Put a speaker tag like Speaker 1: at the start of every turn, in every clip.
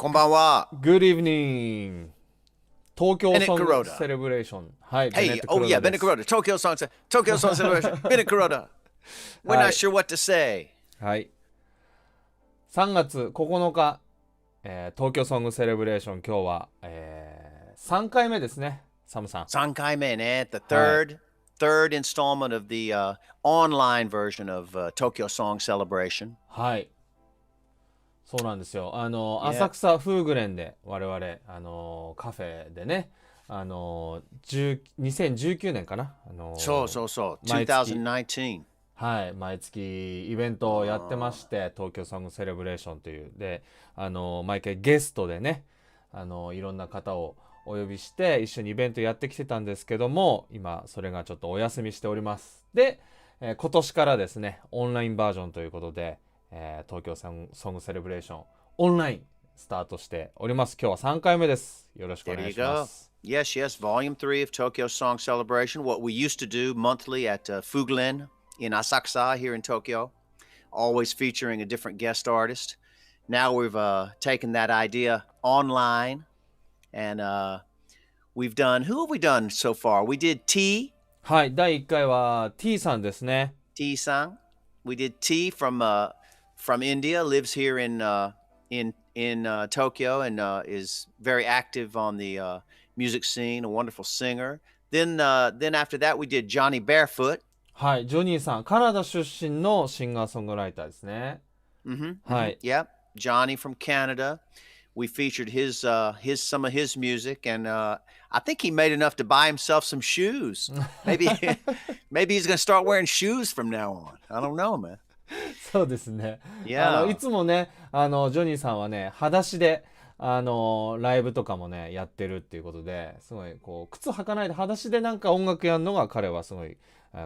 Speaker 1: こんばんは。
Speaker 2: Good evening. 東京ソング
Speaker 1: Bennett-Kuroda.
Speaker 2: セレブレーション。はい。
Speaker 1: Hey, oh yeah, Bennett-Kuroda. Tokyo Song Celebration. Bennett-Kuroda. We're not sure what to say.
Speaker 2: はい。3月9日、東京ソングセレブレーション、今日は、3回目ですね、サムさん。
Speaker 1: 3回目ね。The third installment of the online version of Tokyo Song Celebration.
Speaker 2: はい。そうなんですよ。浅草フーグレンで我々、カフェでね、2019年かな。
Speaker 1: そう。2019。
Speaker 2: はい、毎月イベントをやってまして、東京ソングセレブレーションという。で、毎回ゲストでね、いろんな方をお呼びして、一緒にイベントやってきてたんですけども、今、それがちょっとお休みしております。で、今年からですね、オンラインバージョンということで、東京ソングセレブレーションオンラインスタートしております。今日は3回目です。よろしくお願いします。
Speaker 1: Yes, Volume 3 of Tokyo Song Celebration. What we used to do monthly at Fuglen in Asakusa here in Tokyo, always featuring a different guest artist. Now we've taken that idea online, and we've done, who have we done so far? We did T.
Speaker 2: はい、第1回は T さんですね。
Speaker 1: T さん。We did T from India, lives here in Tokyo, and is very active on the music scene, a wonderful singer. Then after that, we did Johnny Barefoot.
Speaker 2: はい、ジョニーさん、カナダ出身のシンガーソングライターですね。はい。
Speaker 1: Yep, Johnny from Canada. We featured some of his music, and I think he made enough to buy himself some shoes. Maybe he's gonna start wearing shoes from now on. I don't know, man.
Speaker 2: そうですね。
Speaker 1: Yeah.
Speaker 2: いつもね、ジョニーさんはね、裸足で、ライブとかもね、やってるっていうことで、すごい、こう、靴履かないで裸足でなんか音楽やるのが彼はすごい、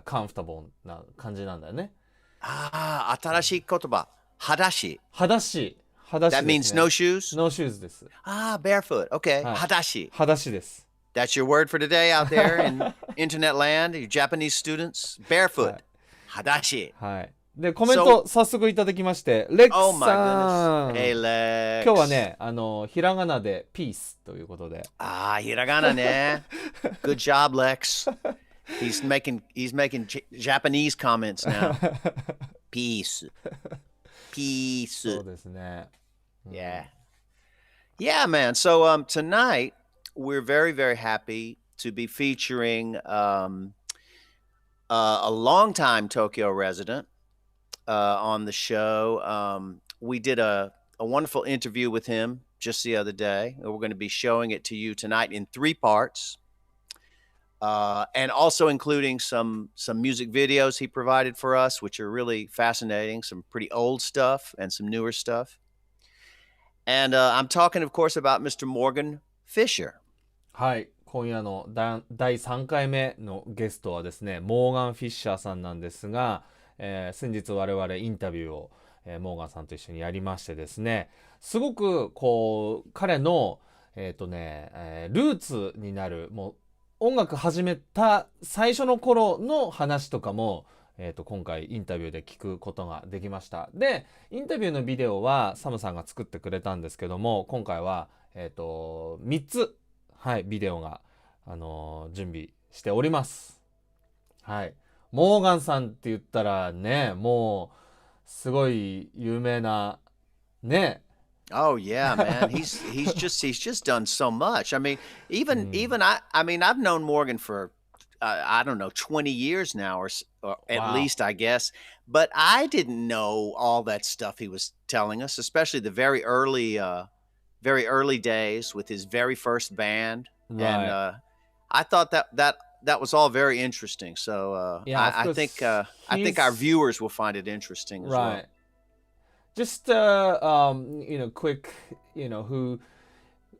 Speaker 2: カンフタボーな感じなんだよね。
Speaker 1: ああ、新しい言葉。裸足。
Speaker 2: 裸足。裸足ですね。
Speaker 1: That means no shoes?
Speaker 2: No shoes です。
Speaker 1: barefoot. Okay.
Speaker 2: はい、
Speaker 1: 裸足。
Speaker 2: 裸足です。
Speaker 1: That's your word for today out there in internet land, you Japanese students. Barefoot.
Speaker 2: はい、
Speaker 1: 裸足。
Speaker 2: はい。で、コメント早速いただきまして、レックさん。
Speaker 1: Hey, Lex.
Speaker 2: 今日はね、ひらがなでピースということで。
Speaker 1: ひらがなね。Good job, Lex. He's making Japanese comments now. Peace.
Speaker 2: そうですね。
Speaker 1: Yeah. Yeah, man. So tonight we're very, very happy to be featuring a longtime Tokyo resident on the show. We did a wonderful interview with him just the other day. We're going to be showing it to you tonight in 3 parts. And also including some music videos he provided for us, which are really fascinating, some pretty old stuff and some newer stuff. And I'm talking, of course, about Mr. Morgan Fisher.
Speaker 2: はい、今夜の第3回目のゲストはですね、モーガン・フィッシャーさんなんですが、先日我々インタビューを、モーガンさんと一緒にやりましてですね、すごくこう彼のルーツになるもう音楽始めた最初の頃の話とかも、今回インタビューで聞くことができました。で、インタビューのビデオはサムさんが作ってくれたんですけども、今回は、3つ、はい、ビデオが、準備しております。はい。モーガンさんって言ったらね、もうすごい有名なね。
Speaker 1: Oh yeah, man. He's just done so much. I mean, even I've known Morgan for I don't know 20 years now, or at least I guess. But I didn't know all that stuff he was telling us, especially the very early days with his very first band.
Speaker 2: Right.
Speaker 1: And I thought that was all very interesting. So
Speaker 2: yeah,
Speaker 1: I think our viewers will find it interesting as well.
Speaker 2: Just quick, who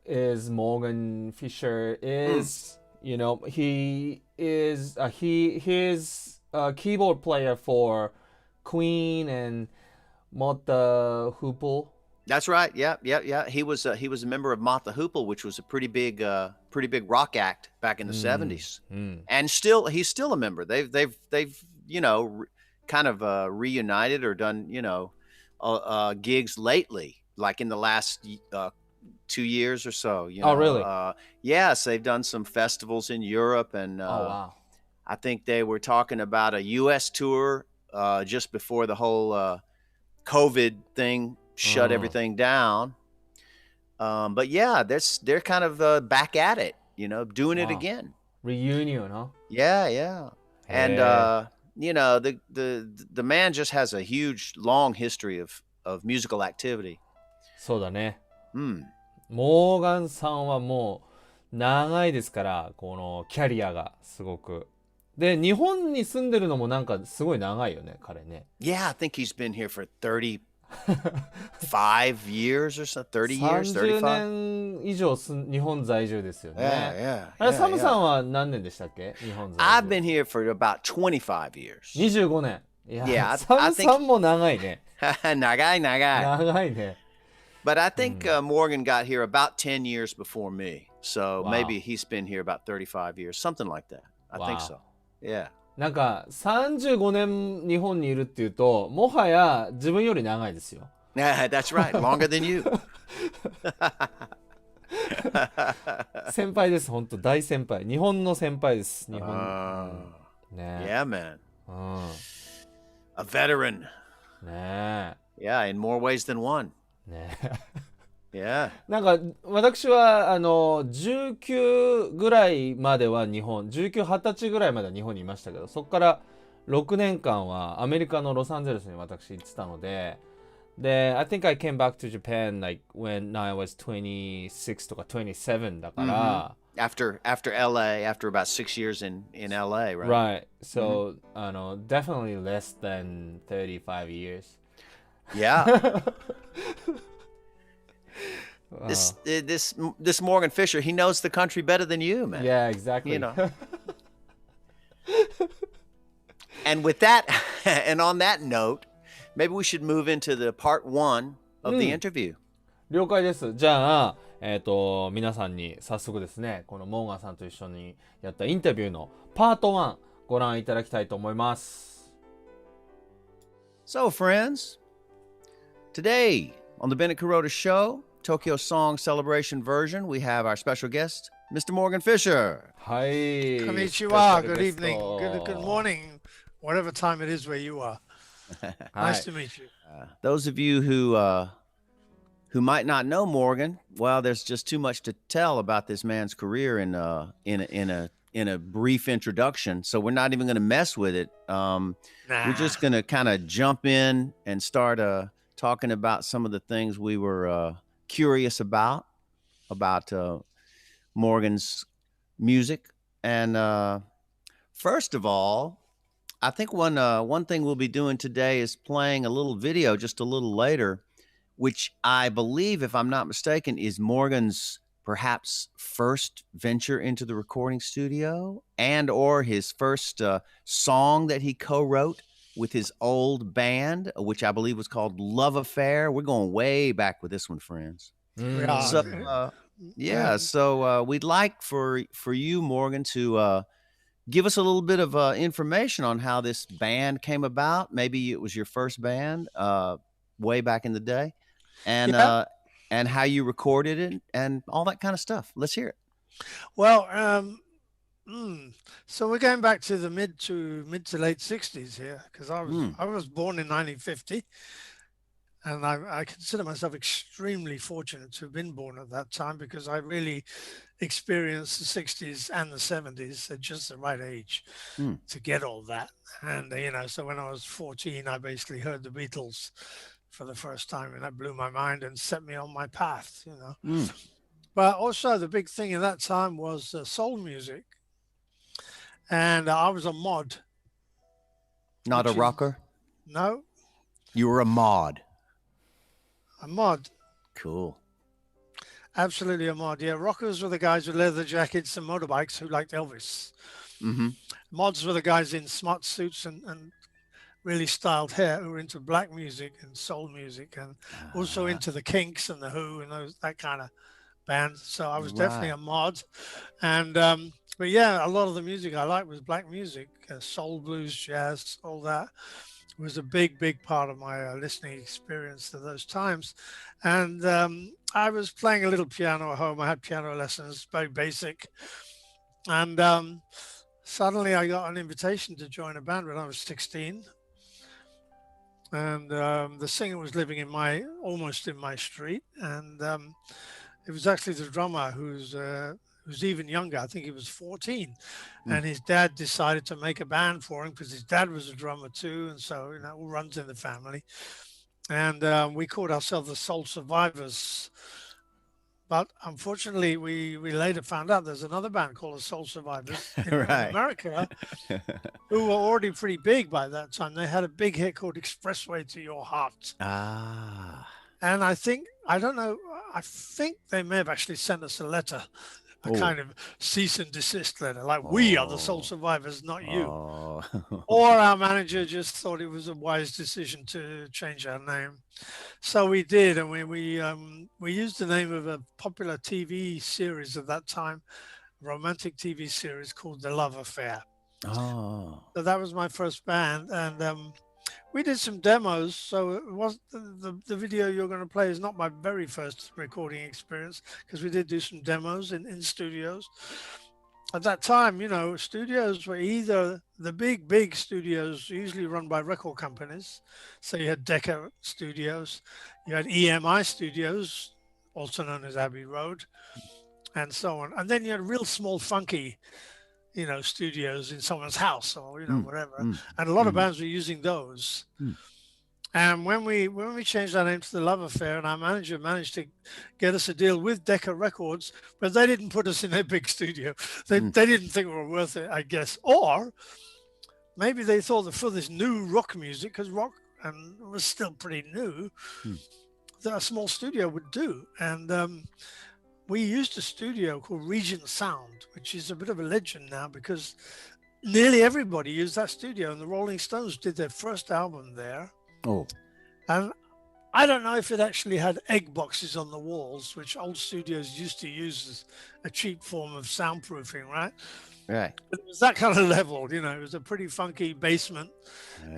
Speaker 2: is Morgan Fisher is, he is he's a keyboard player for Queen and Mott Hoople.
Speaker 1: That's right. Yeah. He was a member of Mott Hoople, which was a pretty big rock act back in the 70s. And he's still a member. They've kind of reunited or done, gigs lately, like in the last 2 years or so. You
Speaker 2: Oh,
Speaker 1: know,
Speaker 2: really?
Speaker 1: yes, they've done some festivals in Europe, and
Speaker 2: Oh, wow.
Speaker 1: I think they were talking about a U.S. tour just before the whole COVID thing shut everything down. But yeah, they're kind of back at it, you know, doing it
Speaker 2: Wow.
Speaker 1: again.
Speaker 2: Reunion, huh?
Speaker 1: Yeah, yeah. And you know, the man just has a huge, long history of musical activity.
Speaker 2: そうだね。
Speaker 1: Hmm.
Speaker 2: モーガンさんはもう長いですから、このキャリアがすごく。で、日本に住んでるのもなんかすごい長いよね、彼ね。
Speaker 1: Yeah, I think he's been here for 35 years or so, 30 years,
Speaker 2: 30
Speaker 1: 35.
Speaker 2: 年以上日本在住ですよ
Speaker 1: Yeah,
Speaker 2: ね。
Speaker 1: yeah.
Speaker 2: あれ、
Speaker 1: yeah,
Speaker 2: サムさ
Speaker 1: yeah.
Speaker 2: んは何年でしたっけ日本在
Speaker 1: I've
Speaker 2: 住。
Speaker 1: been here for about 25 years.
Speaker 2: 25年。いや、
Speaker 1: Yeah,
Speaker 2: サ
Speaker 1: I
Speaker 2: ムさんも長いね。
Speaker 1: nagai.
Speaker 2: 長いね。
Speaker 1: But I think Morgan got here about 10 years before me. So
Speaker 2: Wow.
Speaker 1: maybe he's been here about 35 years, something like that. I think
Speaker 2: Wow.
Speaker 1: so. Yeah.
Speaker 2: なんか35年日本にいるっていうと、もはや自分より長いですよ。
Speaker 1: Yeah, that's right. Longer than you.
Speaker 2: 先輩です、本当大先輩。日本の先輩です。日本。ね
Speaker 1: Yeah, man.
Speaker 2: うん。
Speaker 1: A veteran.
Speaker 2: ね
Speaker 1: Yeah, in more ways than one.
Speaker 2: ね
Speaker 1: Yeah.
Speaker 2: なんか私は19ぐらいまでは日本、19、20歳ぐらいまでは日本にいましたけど、そこから6年間はアメリカのロサンゼルスに私行ってたので、で、I think I came back to Japan like when I was 26とか27だから、
Speaker 1: After LA, after about 6 years in LA, right?
Speaker 2: Right. So, definitely less than 35 years.
Speaker 1: Yeah. This Morgan Fisher, he knows the country better than you, man.
Speaker 2: Yeah, exactly.
Speaker 1: You know. And with that, and on that note, maybe we should move into the part 1 of the interview.
Speaker 2: 了解です。じゃあ、皆さんに早速ですね、このモーガンさんと一緒にやったインタビューのパート1ご覧いただきたいと思います。
Speaker 1: So, friends, today on the Bennett-Kuroda Show, Tokyo Song Celebration version, we have our special guest, Mr. Morgan Fisher.
Speaker 2: はい。
Speaker 3: Konnichiwa. Good evening. Good morning. Whatever time it is where you are. Nice to meet you.
Speaker 1: Those of you who might not know Morgan, well, there's just too much to tell about this man's career in a brief introduction. So we're not even going to mess with it. We're just going to kind of jump in and start talking about some of the things we were curious about Morgan's music. And first of all, I think one thing we'll be doing today is playing a little video just a little later, which I believe, if I'm not mistaken, is Morgan's perhaps first venture into the recording studio and or his first song that he co-wrote with his old band, which I believe was called Love Affair. We're going way back with this one, friends. So, so we'd like for you, Morgan, to give us a little bit of information on how this band came about. Maybe it was your first band way back in the day. And how you recorded it and all that kind of stuff. Let's hear it.
Speaker 3: Well, so we're going back to the mid to late 60s here, because I was born in 1950, and I consider myself extremely fortunate to have been born at that time, because I really experienced the 60s and the 70s at just the right age to get all that. And so when I was 14, I basically heard the Beatles for the first time, and that blew my mind and set me on my path, But also the big thing at that time was soul music, and I was a mod.
Speaker 1: Not a rocker?
Speaker 3: No.
Speaker 1: You were a mod.
Speaker 3: A mod.
Speaker 1: Cool.
Speaker 3: Absolutely a mod. Yeah, rockers were the guys with leather jackets and motorbikes who liked Elvis. Mods were the guys in smart suits and really styled hair who were into black music and soul music, and also into the Kinks and the Who and that kind of band. So I was definitely a mod. And but yeah, a lot of the music I liked was black music, soul, blues, jazz, all that. was a big part of my listening experience at those times. And I was playing a little piano at home. I had piano lessons, very basic. And suddenly I got an invitation to join a band when I was 16. And the singer was living in almost in my street. And it was actually the drummer who's even younger. I think he was 14. And his dad decided to make a band for him because his dad was a drummer too. And so, it all runs in the family. And we called ourselves the Soul Survivors. But unfortunately, we later found out there's another band called the Soul Survivors in America who were already pretty big by that time. They had a big hit called Expressway to Your Heart. And I think they may have actually sent us a letter, a kind of cease and desist letter, like we are the Soul Survivors, not you. Or our manager just thought it was a wise decision to change our name. So we did, and we used the name of a popular TV series at that time, romantic TV series called The Love Affair. So that was my first band, and we did some demos. So it was the video you're going to play is not my very first recording experience, because we did do some demos in studios. At that time, studios were either the big studios, usually run by record companies. So you had Decca Studios, you had EMI Studios, also known as Abbey Road, and so on. And then you had real small, funky, studios in someone's house or, whatever. And a lot of bands were using those. And when we changed our name to The Love Affair, and our manager managed to get us a deal with Decca Records, but they didn't put us in their big studio. They didn't think we were worth it, I guess. Or maybe they thought that for this new rock music, because rock was still pretty new, that a small studio would do. And we used a studio called Regent Sound, which is a bit of a legend now because nearly everybody used that studio. And the Rolling Stones did their first album there. And I don't know if it actually had egg boxes on the walls, which old studios used to use as a cheap form of soundproofing, right?
Speaker 2: Right.
Speaker 3: But it was that kind of level, it was a pretty funky basement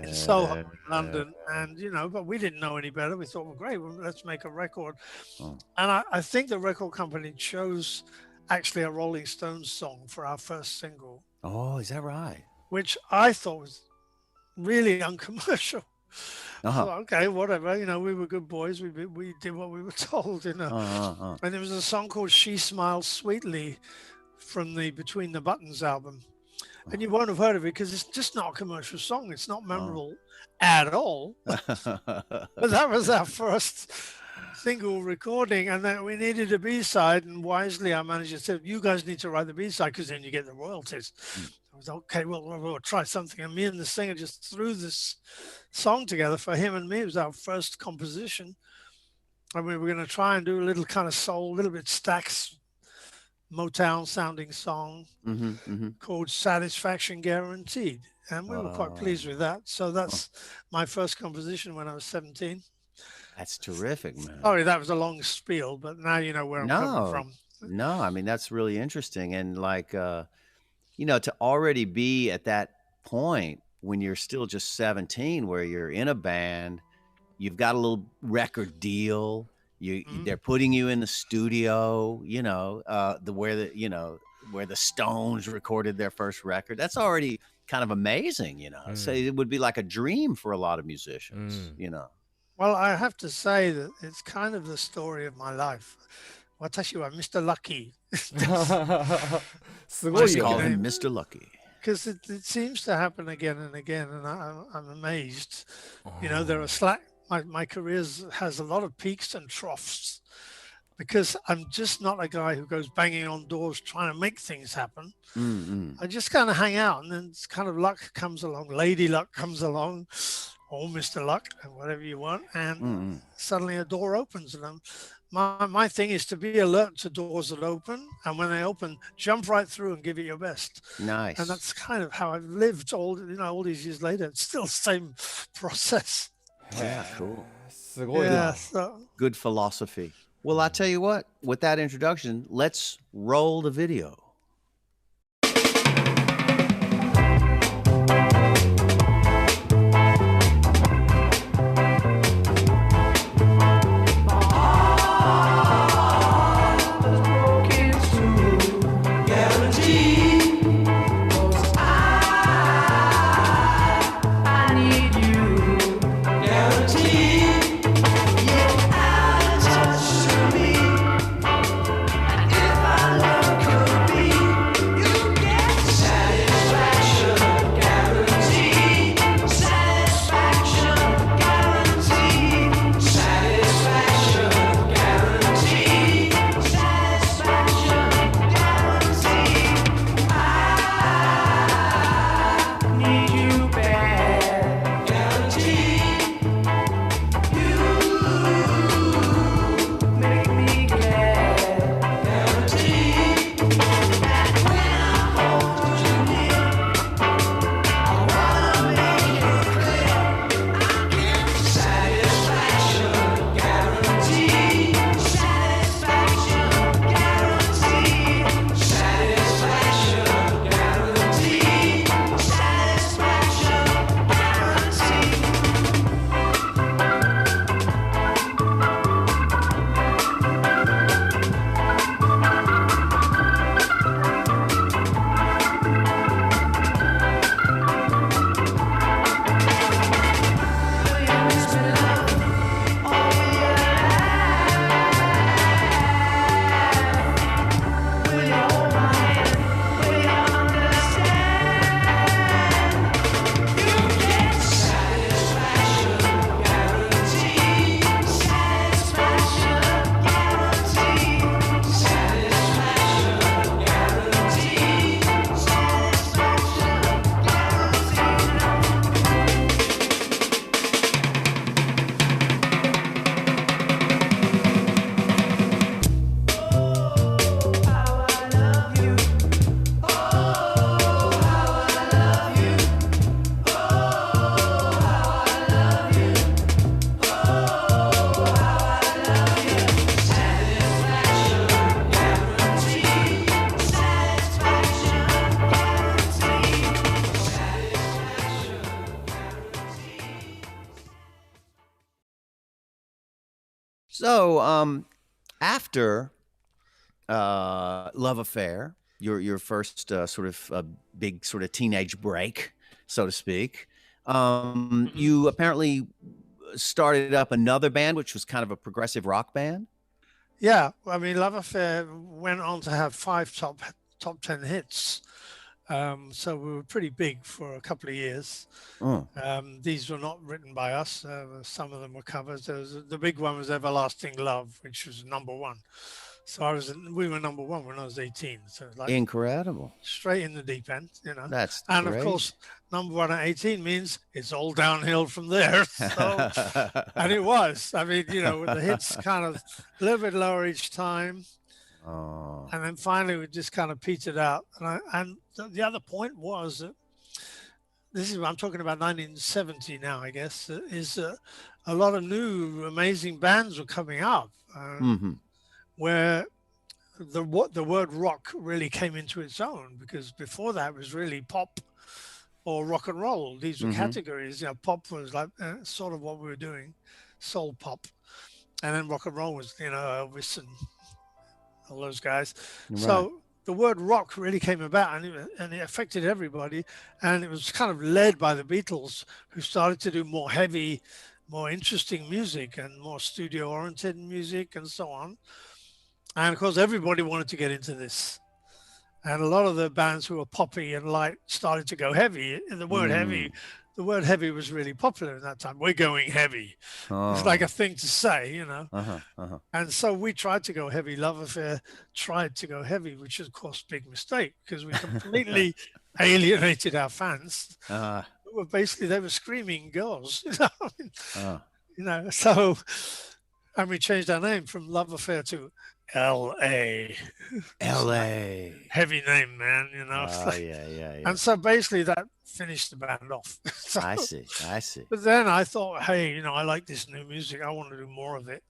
Speaker 3: in Soho, London. And, but we didn't know any better. We thought, well, great, let's make a record. And I think the record company chose actually a Rolling Stones song for our first single.
Speaker 2: Oh, is that right?
Speaker 3: Which I thought was really uncommercial. So, okay, whatever, we were good boys. We did what we were told, And there was a song called She Smiles Sweetly from the Between the Buttons album. And you won't have heard of it because it's just not a commercial song. It's not memorable at all. But that was our first single recording, and then we needed a B-side, and wisely our manager said, you guys need to write the B-side because then you get the royalties. I was okay, well, we'll try something. And me and the singer just threw this song together for him and me. It was our first composition. And we were going to try and do a little kind of soul, a little bit Stax, Motown sounding song called Satisfaction Guaranteed. And we were quite pleased with that. So that's my first composition when I was 17.
Speaker 1: That's terrific, man.
Speaker 3: Sorry, that was a long spiel, but now you know where I'm coming from.
Speaker 1: No, I mean, that's really interesting. And like, to already be at that point when you're still just 17, where you're in a band, you've got a little record deal, they're putting you in the studio, where the Stones recorded their first record. That's already kind of amazing, So it would be like a dream for a lot of musicians,
Speaker 3: Well, I have to say that it's kind of the story of my life. Watashi wa Mr. Lucky.
Speaker 2: Let's
Speaker 1: call him Mr. Lucky.
Speaker 3: Because it seems to happen again and again, and I'm amazed. There are my career has a lot of peaks and troughs, because I'm just not a guy who goes banging on doors trying to make things happen. I just kind of hang out, and then it's kind of luck comes along, Lady Luck comes along, or Mr. Luck, and whatever you want, and suddenly a door opens, and my thing is to be alert to doors that open, and when they open, jump right through and give it your best.
Speaker 1: Nice.
Speaker 3: And that's kind of how I've lived all these years later. It's still the same process.
Speaker 1: Yeah, cool. Good philosophy. Well, I tell you what, with that introduction, let's roll the video. So, after Love Affair, your first sort of big sort of teenage break, so to speak, you apparently started up another band, which was kind of a progressive rock band.
Speaker 3: Yeah, I mean, Love Affair went on to have 5 top 10 hits. So we were pretty big for a couple of years. These were not written by us. Some of them were covers. The big one was Everlasting Love, which was #1. So we were #1 when I was 18. So like
Speaker 1: Incredible.
Speaker 3: straight in the deep end, you know.
Speaker 1: That's
Speaker 3: and
Speaker 1: great.
Speaker 3: Of course, #1 at 18 means it's all downhill from there. So, and it was. I mean, you know, with the hits kind of a little bit lower each time. And then finally we just kind of petered out. And the other point was that I'm talking about 1970 now, I guess, is a lot of new amazing bands were coming up where the word rock really came into its own, because before that was really pop or rock and roll. These were categories. You know, pop was like sort of what we were doing, soul pop, and then rock and roll was, you know, Elvis and all those guys. Right. So the word rock really came about, and it affected everybody. And it was kind of led by the Beatles, who started to do more heavy, more interesting music and more studio-oriented music and so on. And of course, everybody wanted to get into this. And a lot of the bands who were poppy and light started to go heavy. And the word heavy was really popular in that time. We're going heavy. It's like a thing to say, you know. And so we tried to go heavy. Love Affair tried to go heavy, which is, of course, a big mistake, because we completely alienated our fans. Well, basically, they were screaming girls, you know. You know, so, and we changed our name from Love Affair to L.A.
Speaker 1: L.A.
Speaker 3: Heavy name, man, you know.
Speaker 1: Yeah.
Speaker 3: And so basically that finished the band off. So,
Speaker 1: I see.
Speaker 3: But then I thought, hey, you know, I like this new music. I want to do more of it.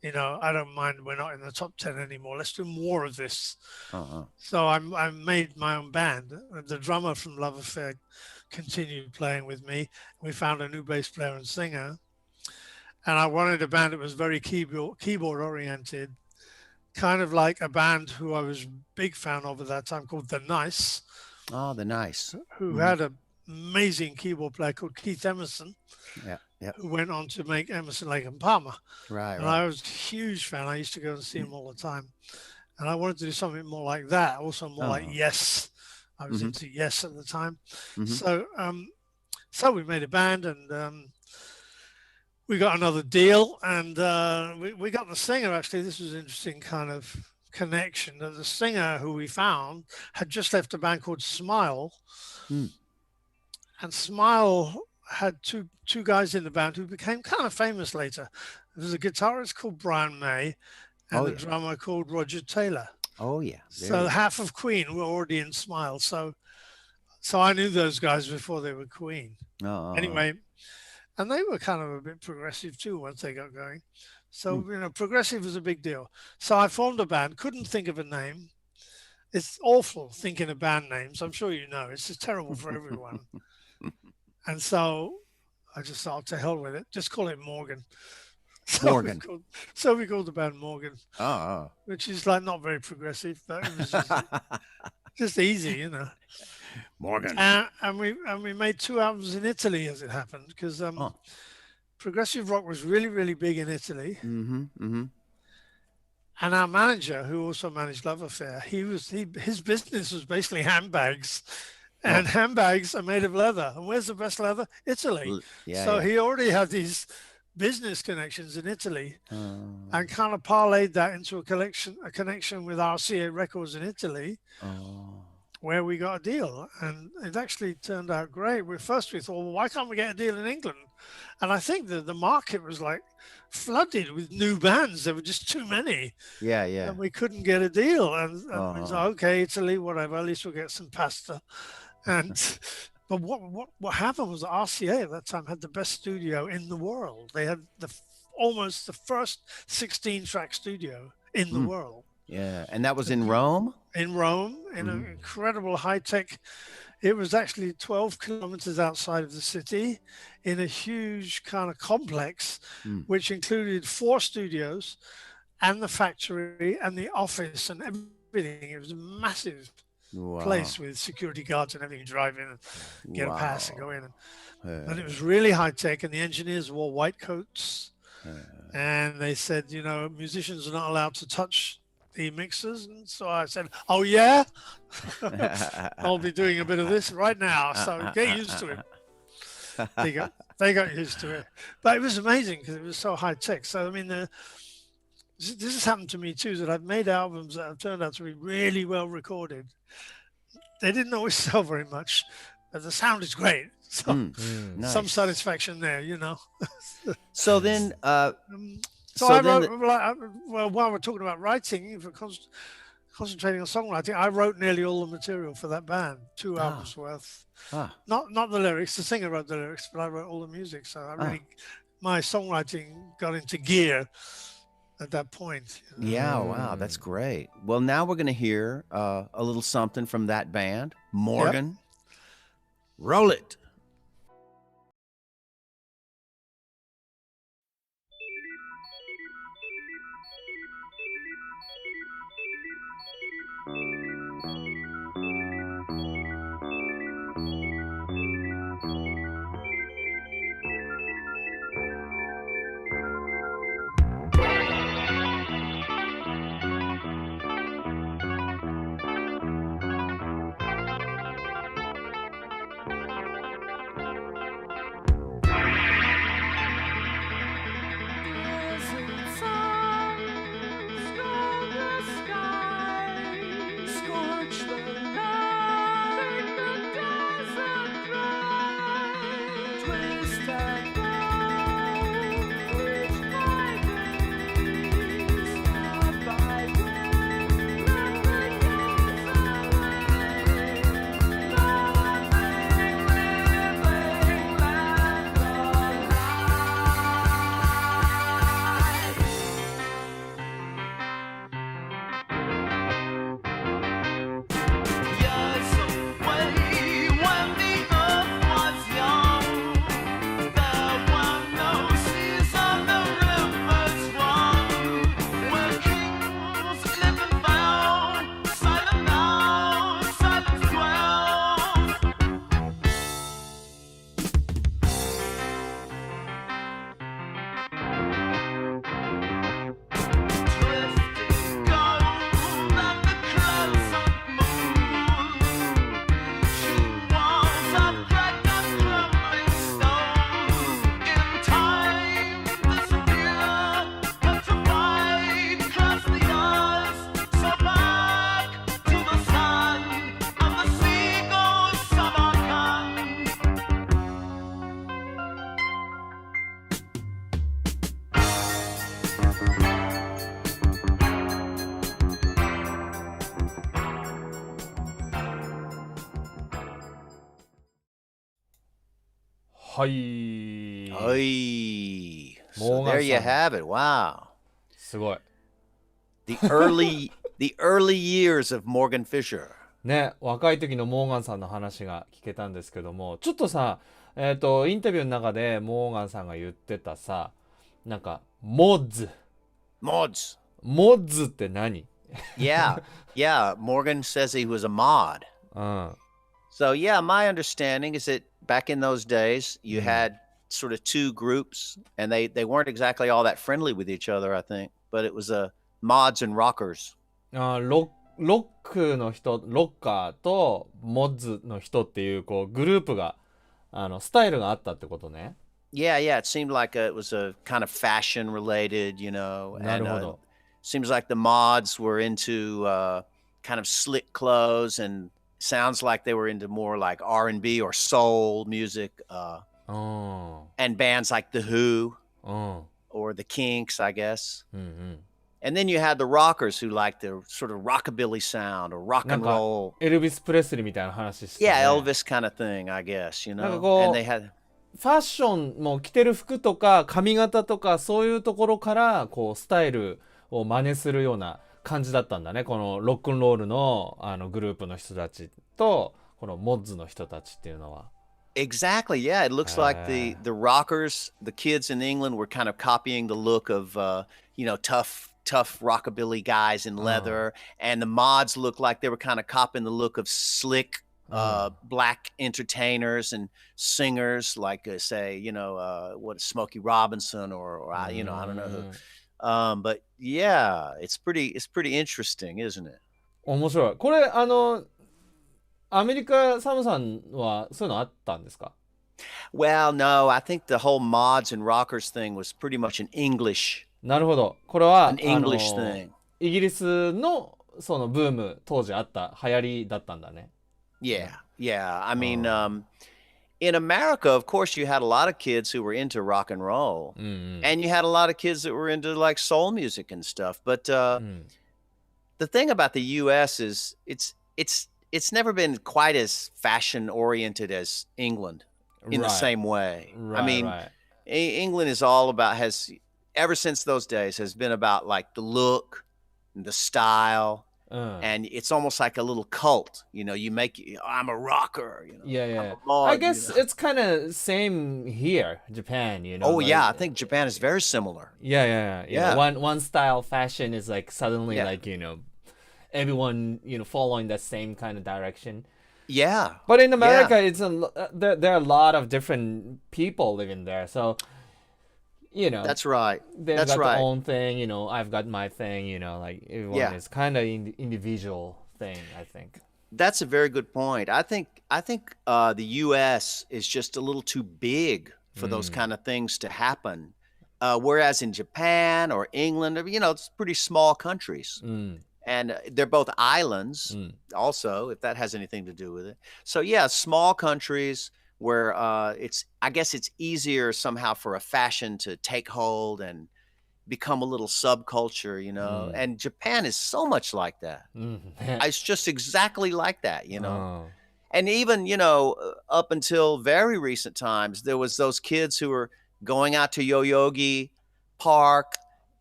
Speaker 3: You know, I don't mind we're not in the top 10 anymore. Let's do more of this. So I made my own band. The drummer from Love Affair continued playing with me. We found a new bass player and singer. And I wanted a band that was very keyboard oriented, kind of like a band who I was a big fan of at that time, called The Nice.
Speaker 1: Oh, The Nice.
Speaker 3: Who had an amazing keyboard player called Keith Emerson. Who went on to make Emerson, Lake and Palmer.
Speaker 1: Right.
Speaker 3: I was a huge fan. I used to go and see him all the time. And I wanted to do something more like that, also more like Yes. I was into Yes at the time. So we made a band, and we got another deal, and we got the singer. Actually, this was an interesting kind of connection. That the singer who we found had just left a band called Smile, and Smile had two guys in the band who became kind of famous later. There was a guitarist called Brian May, and a drummer called Roger Taylor.
Speaker 1: Oh yeah.
Speaker 3: So half of Queen were already in Smile. So I knew those guys before they were Queen. Anyway. And they were kind of a bit progressive too once they got going. So, you know, progressive was a big deal. So I formed a band, couldn't think of a name. It's awful thinking of band names. I'm sure you know. It's just terrible for everyone. And so I just thought, to hell with it. Just call it Morgan. So we called the band Morgan. Which is like not very progressive, but it was just easy, you know.
Speaker 1: Morgan.
Speaker 3: And we made 2 albums in Italy, as it happened, because progressive rock was really, really big in Italy. And our manager, who also managed Love Affair, his business was basically handbags, and handbags are made of leather. And where's the best leather? Italy. So he already had these business connections in Italy, and kind of parlayed that into a connection with RCA Records in Italy. Where we got a deal, and it actually turned out great. First we thought, well, why can't we get a deal in England? And I think that the market was like flooded with new bands. There were just too many. And we couldn't get a deal. And we was like, okay, Italy, whatever, at least we'll get some pasta. And but what happened was RCA at that time had the best studio in the world. They had almost the first 16-track studio in the world.
Speaker 1: Yeah, and that was in Rome?
Speaker 3: In Rome, in an incredible high-tech It was actually 12 kilometers outside of the city in a huge kind of complex, which included 4 studios and the factory and the office and everything. It was a massive place with security guards and everything, drive in and get a pass and go in. And it was really high tech, and the engineers wore white coats. And they said, you know, musicians are not allowed to touch the mixers. And so I said, oh, yeah, I'll be doing a bit of this right now. So get used to it. They got used to it. But it was amazing because it was so high tech. So, I mean, this has happened to me too, that I've made albums that have turned out to be really well recorded. They didn't always sell very much, but the sound is great. So
Speaker 1: nice.
Speaker 3: Some satisfaction there, you know.
Speaker 1: So then,
Speaker 3: so I wrote, well, while we're talking about writing, for concentrating on songwriting, I wrote nearly all the material for that band, 2 albums worth. Not the lyrics, the singer wrote the lyrics, but I wrote all the music. So I really, my songwriting got into gear at that point. You know?
Speaker 1: Yeah, wow, that's great. Well, now we're going to hear a little something from that band, Morgan. Yep. Roll it.
Speaker 2: はい。
Speaker 1: Hey. So there you have it. Wow.
Speaker 2: すごい。
Speaker 1: The early years of Morgan Fisher.
Speaker 2: ね、若い時のモーガンさんの話が聞けたんですけども、ちょっとさ、インタビューの中でモーガンさんが言ってたさ、なんか、モッズって何？
Speaker 1: Yeah. Morgan says he was a mod. So yeah, my understanding is that back in those days, you had sort of 2 groups, and they weren't exactly all that friendly with each other, I think. But it was mods and rockers.
Speaker 2: ロックの人、ロッカーとモッズの人っていうこうグループがスタイルがあったってことね。
Speaker 1: Yeah, it seemed like it was a kind of fashion related, you know.
Speaker 2: なるほど。
Speaker 1: Seems like the mods were into kind of slick clothes, and sounds like they were into more like R&B or soul music. And bands like The Who or The Kinks, I guess. And then you had the rockers who liked the sort of rockabilly sound or rock and roll.
Speaker 2: エルビス・プレスリーみたいな話して、ね。
Speaker 1: Yeah, Elvis kind of thing, I guess, you know. And they had...
Speaker 2: ファッションも着てる服とか髪型とかそういうところからこうスタイルを真似するような感じだったんだね。このロックンロールのグループの人たちとこのモッズの人たちっていうのは。
Speaker 1: Exactly. Yeah, it looks like the rockers, the kids in England were kind of copying the look of tough rockabilly guys in leather, and the mods look like they were kind of copying the look of slick black entertainers and singers like say what Smokey Robinson or I don't know who. But yeah, it's pretty interesting, isn't it?
Speaker 2: 面白い。これアメリカサムさんはそういうのあったんですか？
Speaker 1: Well, no, I think the whole mods and rockers thing was pretty much an English.
Speaker 2: なるほど。これは
Speaker 1: An English thing.
Speaker 2: イギリスのそのブーム当時あった流行りだったんだね。
Speaker 1: Yeah, yeah. I mean, in America, of course, you had a lot of kids who were into rock and roll, and you had a lot of kids that were into like soul music and stuff. But the thing about the U.S. is it's never been quite as fashion oriented as England in the same way. I mean, England is all about ever since those days has been about like the look, and the style. And it's almost like a little cult, you I'm a rocker,
Speaker 2: Yeah.
Speaker 1: Mod,
Speaker 2: I guess it's kind of same here, Japan,
Speaker 1: Oh, yeah, I think Japan is very similar.
Speaker 2: Yeah. One style fashion is like suddenly like, everyone, following that same kind of direction.
Speaker 1: Yeah.
Speaker 2: But in America, it's there are a lot of different people living there. So,
Speaker 1: that's right.
Speaker 2: They've
Speaker 1: That's
Speaker 2: got
Speaker 1: right.
Speaker 2: their own thing, I've got my thing, like everyone is kind of individual thing, I think.
Speaker 1: That's a very good point. I think the US is just a little too big for those kind of things to happen. Whereas in Japan or England, it's pretty small countries. And they're both islands also, if that has anything to do with it. So yeah, small countries where I guess it's easier somehow for a fashion to take hold and become a little subculture, and Japan is so much like that. It's just exactly like that, And even, up until very recent times, there was those kids who were going out to Yoyogi Park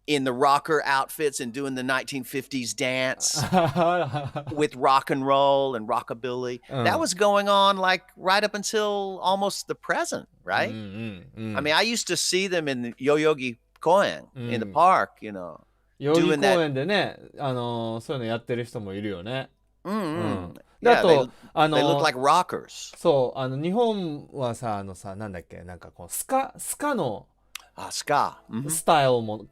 Speaker 1: in the rocker outfits and doing the 1950s dance with rock and roll and rockabilly. That was going on like right up until almost the present, right? I mean, I used to see them in the Yoyogi Koen in the park,
Speaker 2: 代々木公園でね、そういうのやってる人もいるよね。
Speaker 1: で、あと、they look like rockers.
Speaker 2: そう、日本はさ、なんだっけ、なんかこうスカの
Speaker 1: スカ
Speaker 2: スタイルも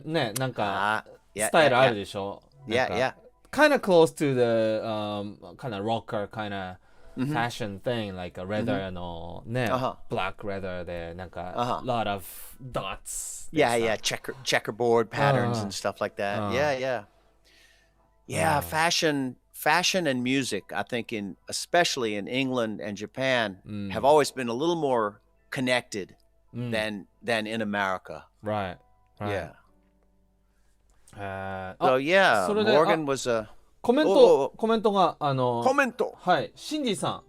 Speaker 2: ね、なんかスタイルあるでしょ。
Speaker 1: Yeah.
Speaker 2: Kind of close to the kind of rocker kind of fashion thing, like a leather のね、black leather でなんか lot of dots.
Speaker 1: Yeah, checkerboard patterns and stuff like that. Yeah, fashion and music, I think especially in England and Japan have always been a little more connected than in America.
Speaker 2: Right.
Speaker 1: Yeah.
Speaker 2: So
Speaker 1: yeah, Morgan was a
Speaker 2: コメントが
Speaker 1: コメント
Speaker 2: はい、シンディさん。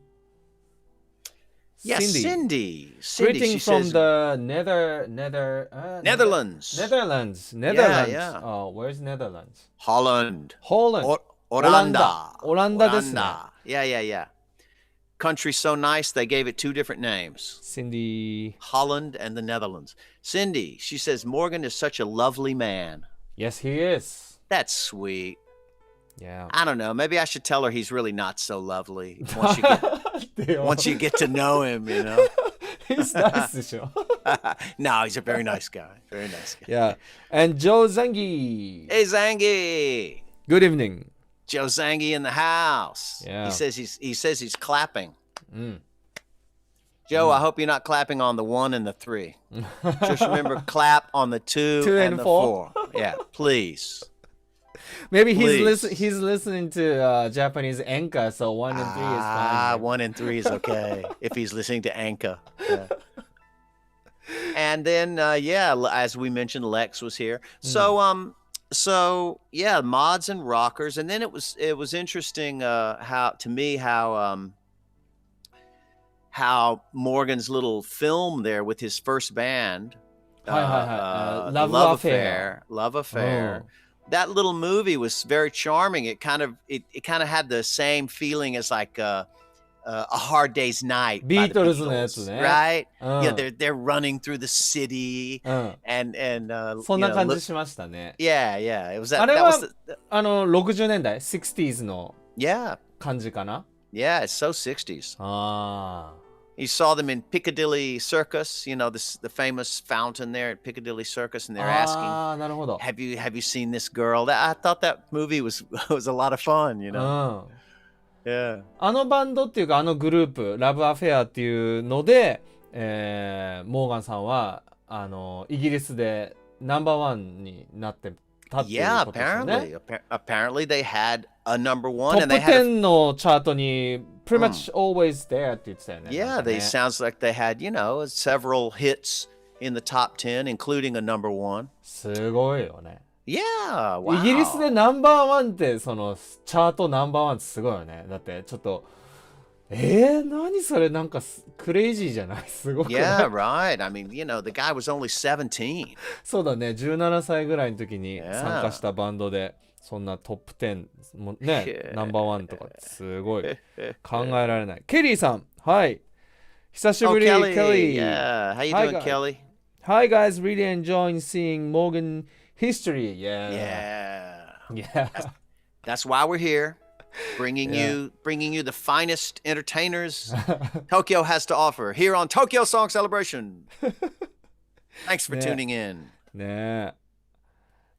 Speaker 1: Yes, Cindy.
Speaker 2: Greeting
Speaker 1: she
Speaker 2: from
Speaker 1: says,
Speaker 2: the
Speaker 1: Netherlands.
Speaker 2: Yeah. Oh, where's Netherlands?
Speaker 1: Holland.
Speaker 2: オランダですね。
Speaker 1: Yeah. Country so nice, they gave it two different names.
Speaker 2: Cindy.
Speaker 1: Holland and the Netherlands. Cindy, she says, Morgan is such a lovely man.
Speaker 2: Yes, he is.
Speaker 1: That's sweet.
Speaker 2: Yeah.
Speaker 1: I don't know. Maybe I should tell her he's really not so lovely once you get to know him,
Speaker 2: He's nice でしょ。
Speaker 1: No, he's a very nice guy. Very nice guy.
Speaker 2: Yeah. And Joe Zangi.
Speaker 1: Hey, Zangi.
Speaker 2: Good evening.
Speaker 1: Joe Zangi in the house.
Speaker 2: Yeah.
Speaker 1: He says he's clapping. Joe, I hope you're not clapping on the 1 and the 3. Just remember, clap on the 2 and the 4. Yeah, please.
Speaker 2: Maybe he's listening to Japanese Enka, so 1 and 3 is fine.
Speaker 1: 1 and 3 is okay if he's listening to Enka. Yeah. And then as we mentioned, Lex was here. So yeah, mods and rockers, and then it was interesting how Morgan's little film there with his first band, Love Affair. Oh. That little movie was very charming. It kind of had the same feeling as like A Hard Day's Night. by the
Speaker 2: ビートルズのやつ
Speaker 1: Beatles,
Speaker 2: ね。
Speaker 1: right?
Speaker 2: うん
Speaker 1: Yeah, they're running through the city
Speaker 2: うん
Speaker 1: and
Speaker 2: そん
Speaker 1: you
Speaker 2: な
Speaker 1: know
Speaker 2: 感
Speaker 1: look,
Speaker 2: じしましたね。
Speaker 1: yeah, yeah. It was
Speaker 2: あ
Speaker 1: that
Speaker 2: れ
Speaker 1: that
Speaker 2: は
Speaker 1: was the,
Speaker 2: 60年代 60s の
Speaker 1: yeah,
Speaker 2: 感じかな。
Speaker 1: yeah. It's so 60s.
Speaker 2: あ
Speaker 1: You saw them in Piccadilly Circus. You know the famous fountain there at Piccadilly Circus, and
Speaker 2: あ
Speaker 1: they're asking,
Speaker 2: ああ、なるほど。
Speaker 1: "Have you seen this girl?" I thought that movie was was a lot of fun. You
Speaker 2: う
Speaker 1: know.
Speaker 2: ん。
Speaker 1: Yeah.
Speaker 2: あのバンドっていうかあのグループラブアフェアっていうので、モーガンさんはイギリスでナンバーワンになってたっていう
Speaker 1: Yeah,
Speaker 2: ことですよね。
Speaker 1: apparently they had a number
Speaker 2: ト
Speaker 1: one,
Speaker 2: ッ
Speaker 1: and
Speaker 2: プ
Speaker 1: they had
Speaker 2: 10のチャートに pretty much always there って言ってたよね。
Speaker 1: yeah,
Speaker 2: なんかね
Speaker 1: they sounds like they had several hits in the top 10, including a number one.
Speaker 2: すごいよね。
Speaker 1: Yeah, wow.
Speaker 2: イギリスでナンバーワンってそのチャートナンバーワンってすごいよね。だってちょっと何それなんかクレイジーじゃないすごくない
Speaker 1: Yeah, right. I mean, the guy was only 17.
Speaker 2: そうだね17歳ぐらいの時に
Speaker 1: Yeah.
Speaker 2: 参加したバンドでそんなトップ10もねナンバーワンとかってすごい考えられない。ケリーさん、はい久し
Speaker 1: Oh,
Speaker 2: ぶり
Speaker 1: Kelly.
Speaker 2: ケリー
Speaker 1: Yeah, how you
Speaker 2: Hi,
Speaker 1: doing,
Speaker 2: guys.
Speaker 1: Kelly?
Speaker 2: Hi guys, really enjoying seeing Morgan history.
Speaker 1: Yeah.
Speaker 2: Yeah.
Speaker 1: That's why we're here. Bringing
Speaker 2: Yeah.
Speaker 1: you the finest entertainers Tokyo has to offer here on Tokyo Song Celebration. Thanks for
Speaker 2: Yeah.
Speaker 1: tuning in.
Speaker 2: ねえ。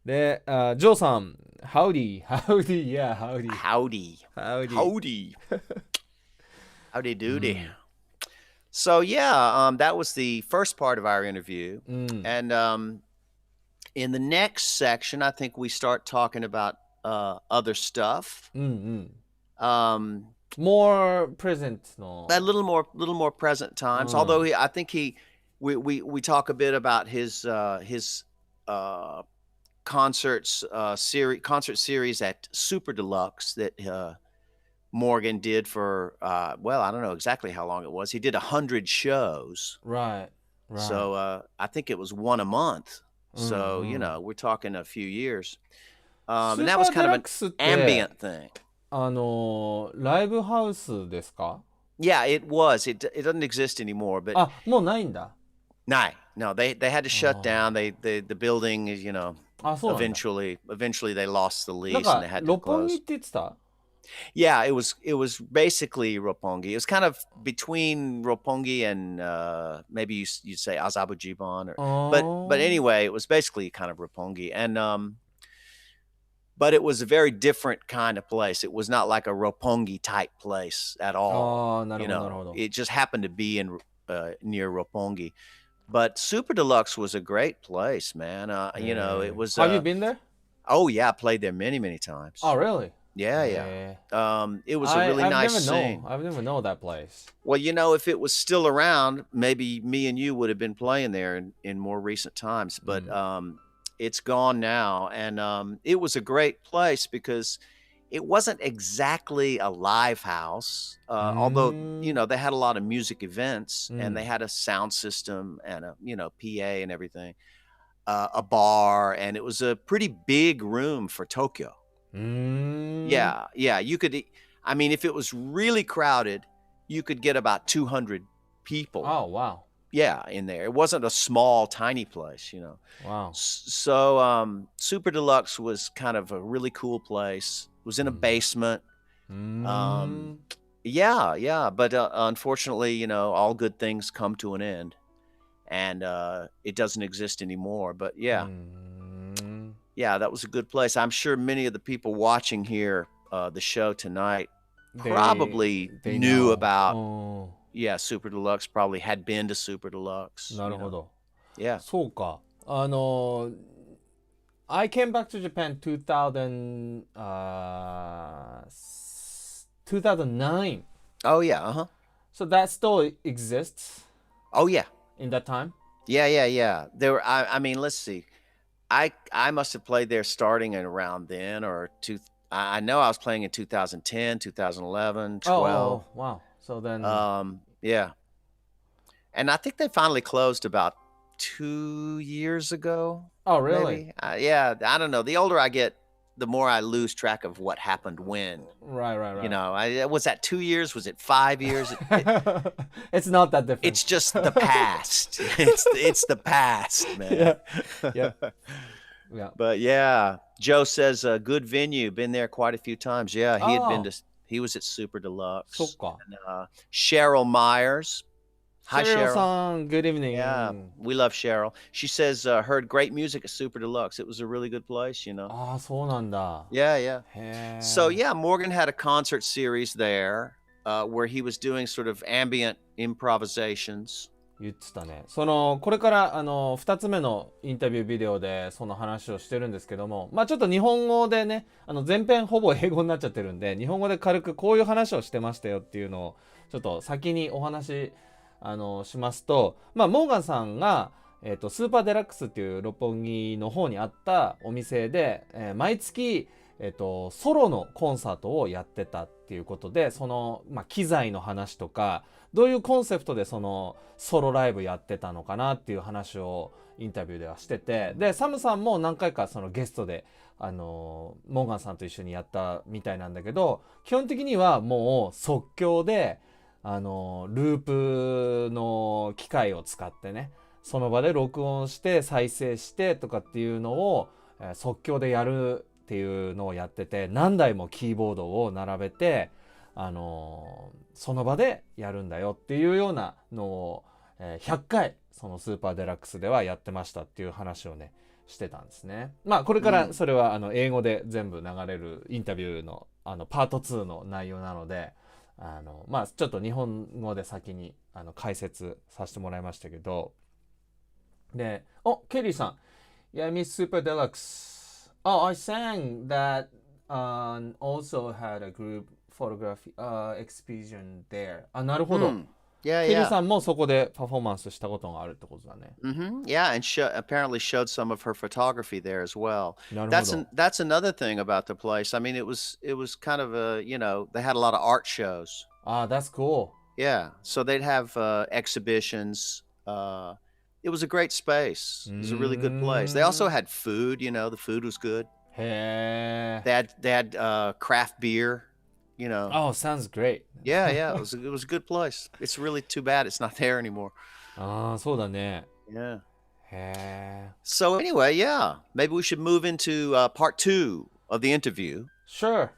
Speaker 2: で、ジョーさん、Howdy, Howdy, yeah, Howdy.
Speaker 1: Howdy.
Speaker 2: Howdy.
Speaker 1: Howdy. Howdy doody. So yeah, that was the first part of our interview.
Speaker 2: うん。
Speaker 1: And in the next section, I think we start talking about other stuff.
Speaker 2: うんうん。
Speaker 1: Um,
Speaker 2: more present の。
Speaker 1: a little more present times. Although I think we talk a bit about his concert series at Super Deluxe that Morgan did for well, I don't know exactly how long it was. He did 100 shows.
Speaker 2: Right. Right.
Speaker 1: So I think it was one a month. So, we're talking a few years. And that was kind of an ambient thing.
Speaker 2: ライブハウスですか
Speaker 1: Yeah, it was. It doesn't exist anymore. But
Speaker 2: あ、もうないんだ。
Speaker 1: no, they had to shut down. The building is,
Speaker 2: あ、そうなんだ。
Speaker 1: eventually they lost the
Speaker 2: なん
Speaker 1: lease
Speaker 2: か
Speaker 1: and they had to
Speaker 2: 六本木
Speaker 1: close.
Speaker 2: って言ってた
Speaker 1: Yeah, it was basically Roppongi. It was kind of between Roppongi and maybe you'd say Azabujiban, but anyway, it was basically kind of Roppongi, and but it was a very different kind of place. It was not like a Roppongi type place at all.
Speaker 2: ああ、なるほど、なるほど。
Speaker 1: It just happened to be in near Roppongi. But Super Deluxe was a great place, man. It was.
Speaker 2: Have you been there?
Speaker 1: Oh yeah, I played there many times.
Speaker 2: Oh, really?
Speaker 1: Yeah. It was a really
Speaker 2: I've
Speaker 1: nice
Speaker 2: never
Speaker 1: scene.
Speaker 2: I've never known that place.
Speaker 1: Well, if it was still around, maybe me and you would have been playing there in more recent times. But it's gone now, and it was a great place because it wasn't exactly a live house, although they had a lot of music events and they had a sound system and a PA and everything, a bar, and it was a pretty big room for Tokyo. Yeah, you could. I mean, if it was really crowded, you could get about 200 people.
Speaker 2: Oh, wow.
Speaker 1: Yeah, in there. It wasn't a small, tiny place,
Speaker 2: Wow.
Speaker 1: So Super Deluxe was kind of a really cool place. It was in a basement. Yeah. But unfortunately, all good things come to an end, and it doesn't exist anymore. But yeah, that was a good place. I'm sure many of the people watching here, the show tonight, probably knew about. Yeah, Super Deluxe, probably had been to Super Deluxe.
Speaker 2: なるほど。
Speaker 1: Yeah.
Speaker 2: そうか。I came back to Japan 2009.
Speaker 1: Oh yeah.
Speaker 2: So that still exists
Speaker 1: Oh yeah.
Speaker 2: in that time?
Speaker 1: Yeah. There were. I mean, let's see. I must have played there starting at around then, or I know I was playing in 2010, 2011, 12.
Speaker 2: Oh, wow. So then.
Speaker 1: Yeah. And I think they finally closed about 2 years ago.
Speaker 2: Oh, really?
Speaker 1: Maybe. Yeah. I don't know. The older I get, the more I lose track of what happened when.
Speaker 2: Right.
Speaker 1: You know, was that 2 years? Was it 5 years?
Speaker 2: It's not that different.
Speaker 1: It's just the past. It's the past, man.
Speaker 2: Yeah.
Speaker 1: But yeah, Joe says good venue. Been there quite a few times. Yeah, he was at Super Deluxe.
Speaker 2: そっか。
Speaker 1: And, Cheryl Myers. Hi, Cheryl.
Speaker 2: さん、good evening.
Speaker 1: Yeah, we love Cheryl. She says heard great music at Super Deluxe. It was a really good place, you know.
Speaker 2: ああ、そうなんだ。
Speaker 1: Yeah.
Speaker 2: へえ。
Speaker 1: So yeah, Morgan had a concert series there where he was doing sort of ambient improvisations.
Speaker 2: 言ってたね。これから2つ目のインタビュービデオでその話をしてるんですけども、まあちょっと日本語でね、前編ほぼ英語になっちゃってるんで、日本語で軽くこういう話をしてましたよっていうのをちょっと先にお話しますと、まあモーガンさんがスーパーデラックスっていう六本木の方にあったお店で、毎月ソロのコンサートをやってたっていうことで、まあ、機材の話とか、どういうコンセプトでソロライブやってたのかなっていう話をインタビューではしてて、で、サムさんも何回かゲストで、モーガンさんと一緒にやったみたいなんだけど、基本的にはもう即興で、ループの機械を使ってね、その場で録音して再生してとかっていうのを、即興でやるっていうのをやってて、何台もキーボードを並べて、その場でやるんだよっていうようなのを、100回そのスーパーデラックスではやってましたっていう話をねしてたんですね。まあこれからそれは英語で全部流れるインタビューのパート2の内容なので、まあちょっと日本語で先に解説させてもらいましたけど、で、ケリーさん、Yeah, Miss Super Deluxe. Oh, I sang that also had a group photography exhibition there. あ、なるほど。
Speaker 1: Yeah,
Speaker 2: ケリー
Speaker 1: yeah.
Speaker 2: さんもそこでパフォーマンスしたことがあるってことだね。
Speaker 1: Yeah, and apparently showed some of her photography there as well.
Speaker 2: なるほど。
Speaker 1: That's another thing about the place. I mean, it was kind of they had a lot of art shows.
Speaker 2: That's cool.
Speaker 1: Yeah, so they'd have exhibitions. It was a great space. It was a really good place. They also had food. The food was good.
Speaker 2: へえ。
Speaker 1: They had craft beer.
Speaker 2: Oh, sounds great.
Speaker 1: Yeah, it was a good place. It's really too bad it's not there anymore.
Speaker 2: ああ、そうだね。
Speaker 1: Yeah.
Speaker 2: へえ。
Speaker 1: So anyway, yeah, maybe we should move into part 2 of the interview
Speaker 2: Sure.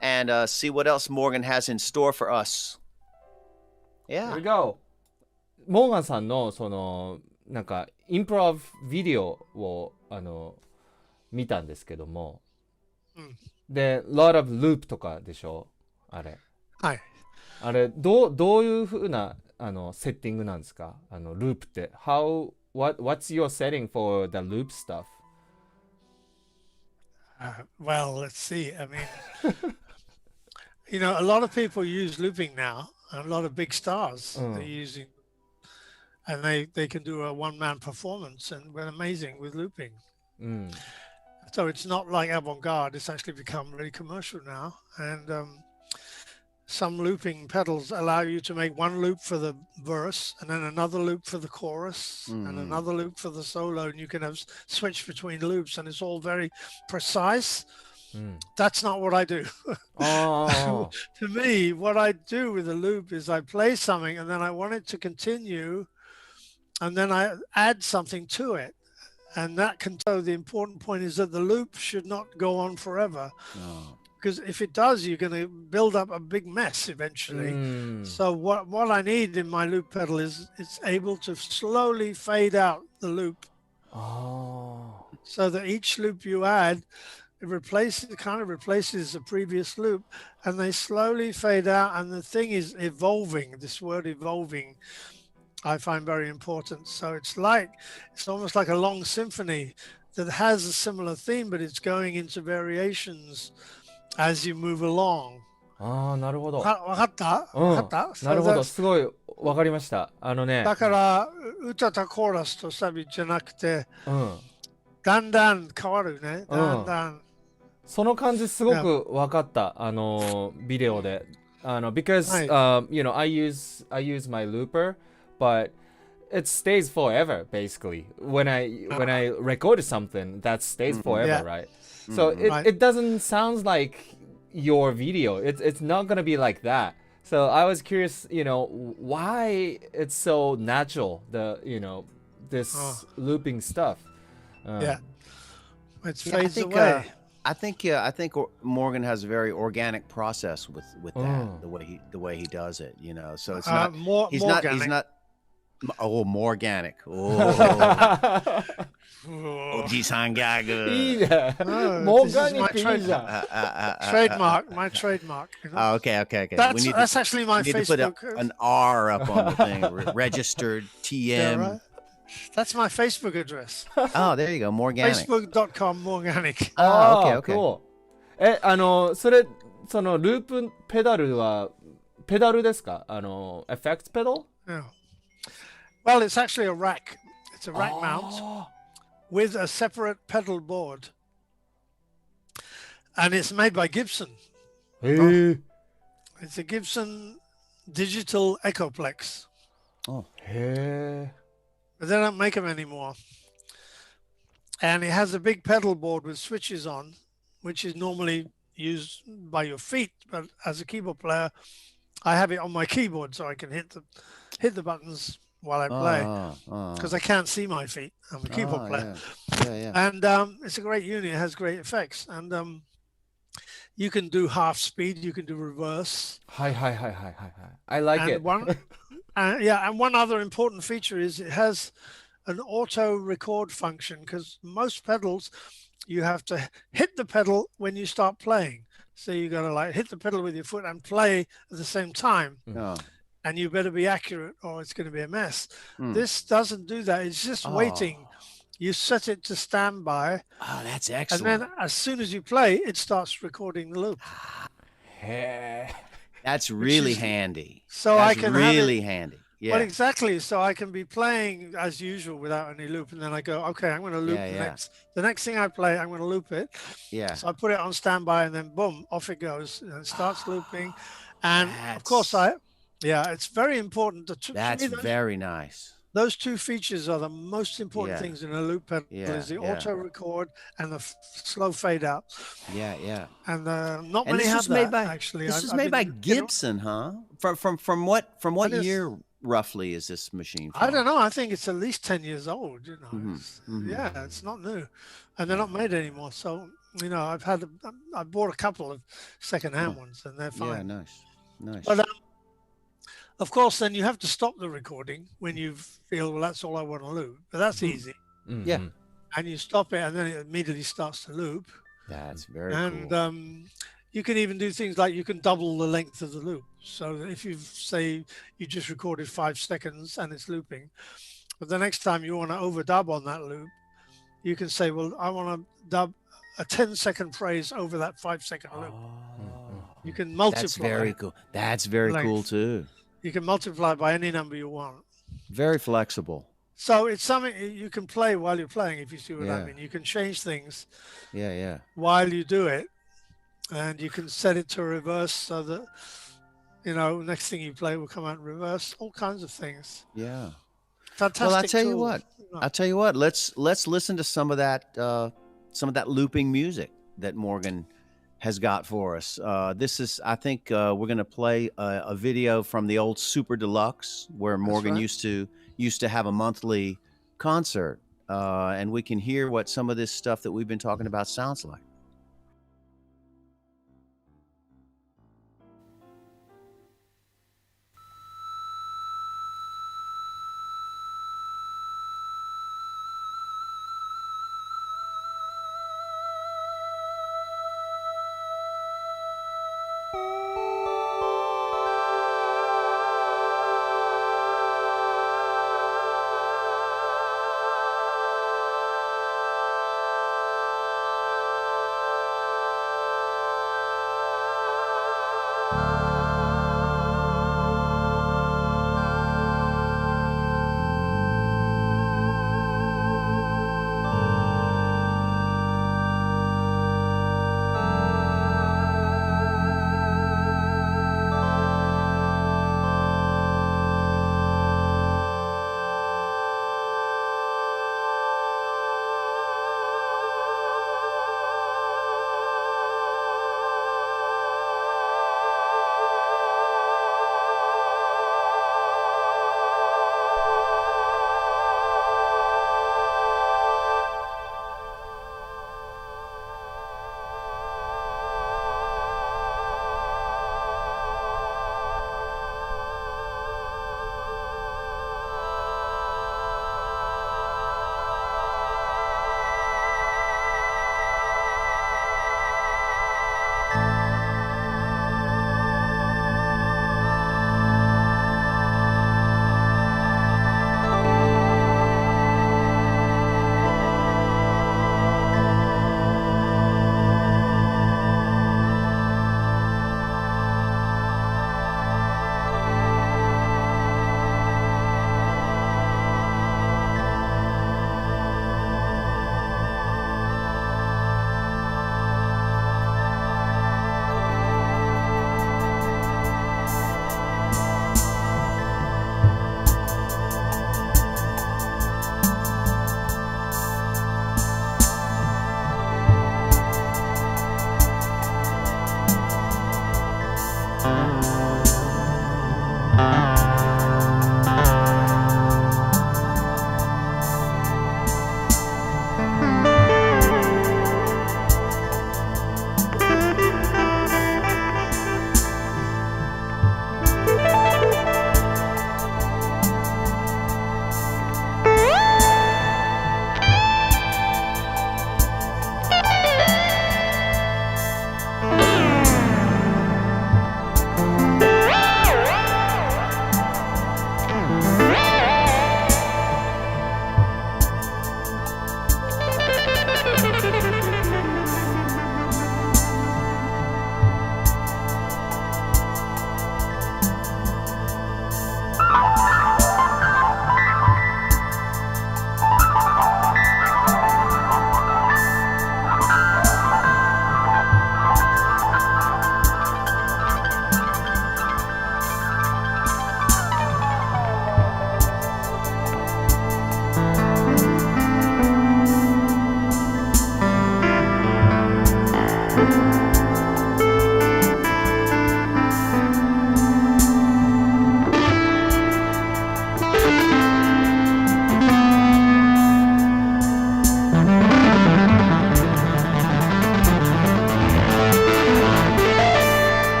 Speaker 1: and see what else Morgan has in store for us.
Speaker 2: Here we
Speaker 1: Yeah.
Speaker 2: go. モーガンさんのなんかインプロビデオを見たんですけども、で、lot of loop とかでしょ、あれ。
Speaker 3: はい。
Speaker 2: あれどういう風なセッティングなんですか、ループって。What's your setting for the loop stuff?
Speaker 3: Well, let's see. I mean, a lot of people use looping now, and a lot of big stars they're using, and they can do a one-man performance, and we're amazing with looping. So it's not like avant-garde. It's actually become really commercial now, and some looping pedals allow you to make one loop for the verse, and then another loop for the chorus, and another loop for the solo, and you can have switch between loops, and it's all very precise. That's not what I do.
Speaker 2: Oh.
Speaker 3: To me, what I do with a loop is I play something, and then I want it to continue, and then I add something to it. And that so the important point is that the loop should not go on forever. Because if it does, you're going to build up a big mess eventually. So what I need in my loop pedal is it's able to slowly fade out the loop. So that each loop you add, it kind of replaces the previous loop, and they slowly fade out. And the thing is evolving. This word evolving, I find very important. So it's almost like a long symphony that has a similar theme, but it's going into variations as you move along.
Speaker 2: ああ、なるほど。
Speaker 3: わかった？わかった？
Speaker 2: なるほど、すごいわかりました。
Speaker 3: だから歌とコーラスとサビじゃなくて、だんだん変わるね。だんだん。
Speaker 2: その感じすごくわかった。ビデオで。because I use my looper, but it stays forever basically. When I record something, that stays forever, right? So
Speaker 3: Right.
Speaker 2: it doesn't sound like your video. It's not gonna be like that. So I was curious, why it's so natural, this
Speaker 3: Oh.
Speaker 2: looping stuff.
Speaker 3: Yeah. It
Speaker 1: Yeah,
Speaker 3: fades away.
Speaker 1: I think Morgan has a very organic process with that, the way he does it, So it's not
Speaker 3: More
Speaker 1: he's
Speaker 3: organic.
Speaker 1: not more organic.
Speaker 3: Oh.
Speaker 1: Oji-san gagu.
Speaker 2: いいね。
Speaker 3: No,
Speaker 2: モー
Speaker 3: this
Speaker 2: ガ
Speaker 3: is
Speaker 2: ニッ
Speaker 3: my
Speaker 2: クいいじゃん。
Speaker 3: trademark. My trademark. You know?
Speaker 1: Oh, okay. We
Speaker 3: That's,
Speaker 1: need
Speaker 3: that's actually my
Speaker 1: to put
Speaker 3: Facebook.
Speaker 1: an R up on the thing. Registered
Speaker 3: Yeah,
Speaker 1: TM.
Speaker 3: right. That's my Facebook address.
Speaker 1: Oh, there you go. More organic.
Speaker 3: Facebook.com Morganic.
Speaker 1: Oh, okay.
Speaker 2: cool. そのループペダルは、ペダルですか？effects pedal?
Speaker 3: Yeah. Well, it's actually a rack. It's a rack mount with a separate pedal board. And it's made by Gibson.
Speaker 2: へえ。
Speaker 3: It's a Gibson digital Echoplex.
Speaker 2: へえ。
Speaker 3: But they don't make them anymore. And it has a big pedal board with switches on, which is normally used by your feet. But as a keyboard player, I have it on my keyboard so I can hit the buttons while I play because I can't see my feet. I'm a keyboard player.
Speaker 1: Yeah.
Speaker 3: And it's a great unit. It has great effects. And you can do half speed. You can do reverse.
Speaker 2: はい。I like
Speaker 3: And
Speaker 2: it.
Speaker 3: and one other important feature is it has an auto record function because most pedals, you have to hit the pedal when you start playing. So you got to like hit the pedal with your foot and play at the same time.
Speaker 1: Oh.
Speaker 3: And you better be accurate or it's going to be a mess. This doesn't do that. It's just waiting. You set it to standby.
Speaker 1: Oh, that's
Speaker 3: And
Speaker 1: excellent.
Speaker 3: then as soon as you play, it starts recording the loop.
Speaker 2: へえ。
Speaker 1: That's really
Speaker 3: is-
Speaker 1: handy.
Speaker 3: So
Speaker 1: That's
Speaker 3: I can have
Speaker 1: really
Speaker 3: it-
Speaker 1: handy.
Speaker 3: Well,
Speaker 1: Yeah.
Speaker 3: exactly. So I can be playing as usual without any loop. And then I go, okay, I'm going to loop
Speaker 1: Yeah.
Speaker 3: the next thing I play, I'm going to loop it.
Speaker 1: Yeah.
Speaker 3: So I put it on standby and then boom, off it goes. And it starts looping. And of course, it's very important. To
Speaker 1: That's
Speaker 3: me,
Speaker 1: very nice.
Speaker 3: those two features are the most important
Speaker 1: Yeah.
Speaker 3: things in a loop pedal is the auto record and the slow fade out.
Speaker 1: Yeah.
Speaker 3: And not
Speaker 1: And
Speaker 3: many
Speaker 1: this
Speaker 3: have
Speaker 1: was made
Speaker 3: that,
Speaker 1: by
Speaker 3: actually.
Speaker 1: This was made by Gibson, huh? From what
Speaker 3: That is-
Speaker 1: year roughly is this machine from?
Speaker 3: I don't know. I think it's at least 10 years old,
Speaker 1: Mhm,
Speaker 3: It's-
Speaker 1: mhm.
Speaker 3: Yeah, it's not new. And they're not made anymore. So, I bought a couple of secondhand ones and they're
Speaker 1: Yeah,
Speaker 3: fine.
Speaker 1: nice.
Speaker 3: But of course, then you have to stop the recording when you feel, well, that's all I want to loop. But that's easy.
Speaker 1: Yeah.
Speaker 3: And you stop it and then it immediately starts to loop.
Speaker 1: That's very
Speaker 3: And
Speaker 1: cool.
Speaker 3: you can even do things like you can double the length of the loop. So if you say you just recorded 5 seconds and it's looping, but the next time you want to overdub on that loop, you can say, well, I want to dub a 10-second phrase over that 5-second loop. You can multiply.
Speaker 1: That's very cool. That's very cool
Speaker 3: length.
Speaker 1: too.
Speaker 3: You can multiply by any number you want.
Speaker 1: Very flexible.
Speaker 3: So it's something you can play while you're playing, if you see what I
Speaker 1: Yeah.
Speaker 3: mean. You can change things
Speaker 1: Yeah.
Speaker 3: while you do it. And you can set it to reverse so that, next thing you play will come out in reverse. All kinds of things.
Speaker 1: Yeah.
Speaker 3: Fantastic.
Speaker 1: Well, I'll tell you
Speaker 3: tool.
Speaker 1: what. Let's listen to some of that looping music that Morgan has got for us. This is, I think, we're going to play a video from the old Super Deluxe where Morgan
Speaker 3: right.
Speaker 1: used to have a monthly concert, and we can hear what some of this stuff that we've been talking about sounds like.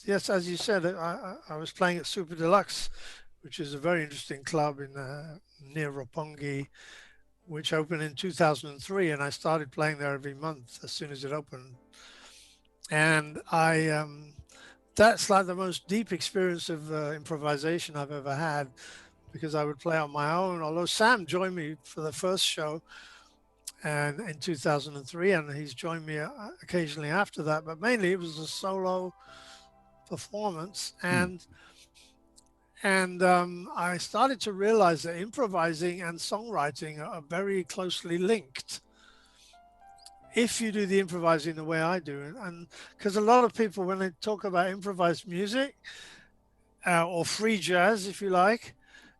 Speaker 3: yes, as you said, I was playing at Super Deluxe, which is a very interesting club in near Roppongi, which opened in 2003, and I started playing there every month as soon as it opened. And that's like the most deep experience of improvisation I've ever had, because I would play on my own, although Sam joined me for the first show and in 2003, and he's joined me occasionally after that, but mainly it was a solo performance. And I started to realize that improvising and songwriting are very closely linked if you do the improvising the way I do. And because a lot of people, when they talk about improvised music or free jazz, if you like,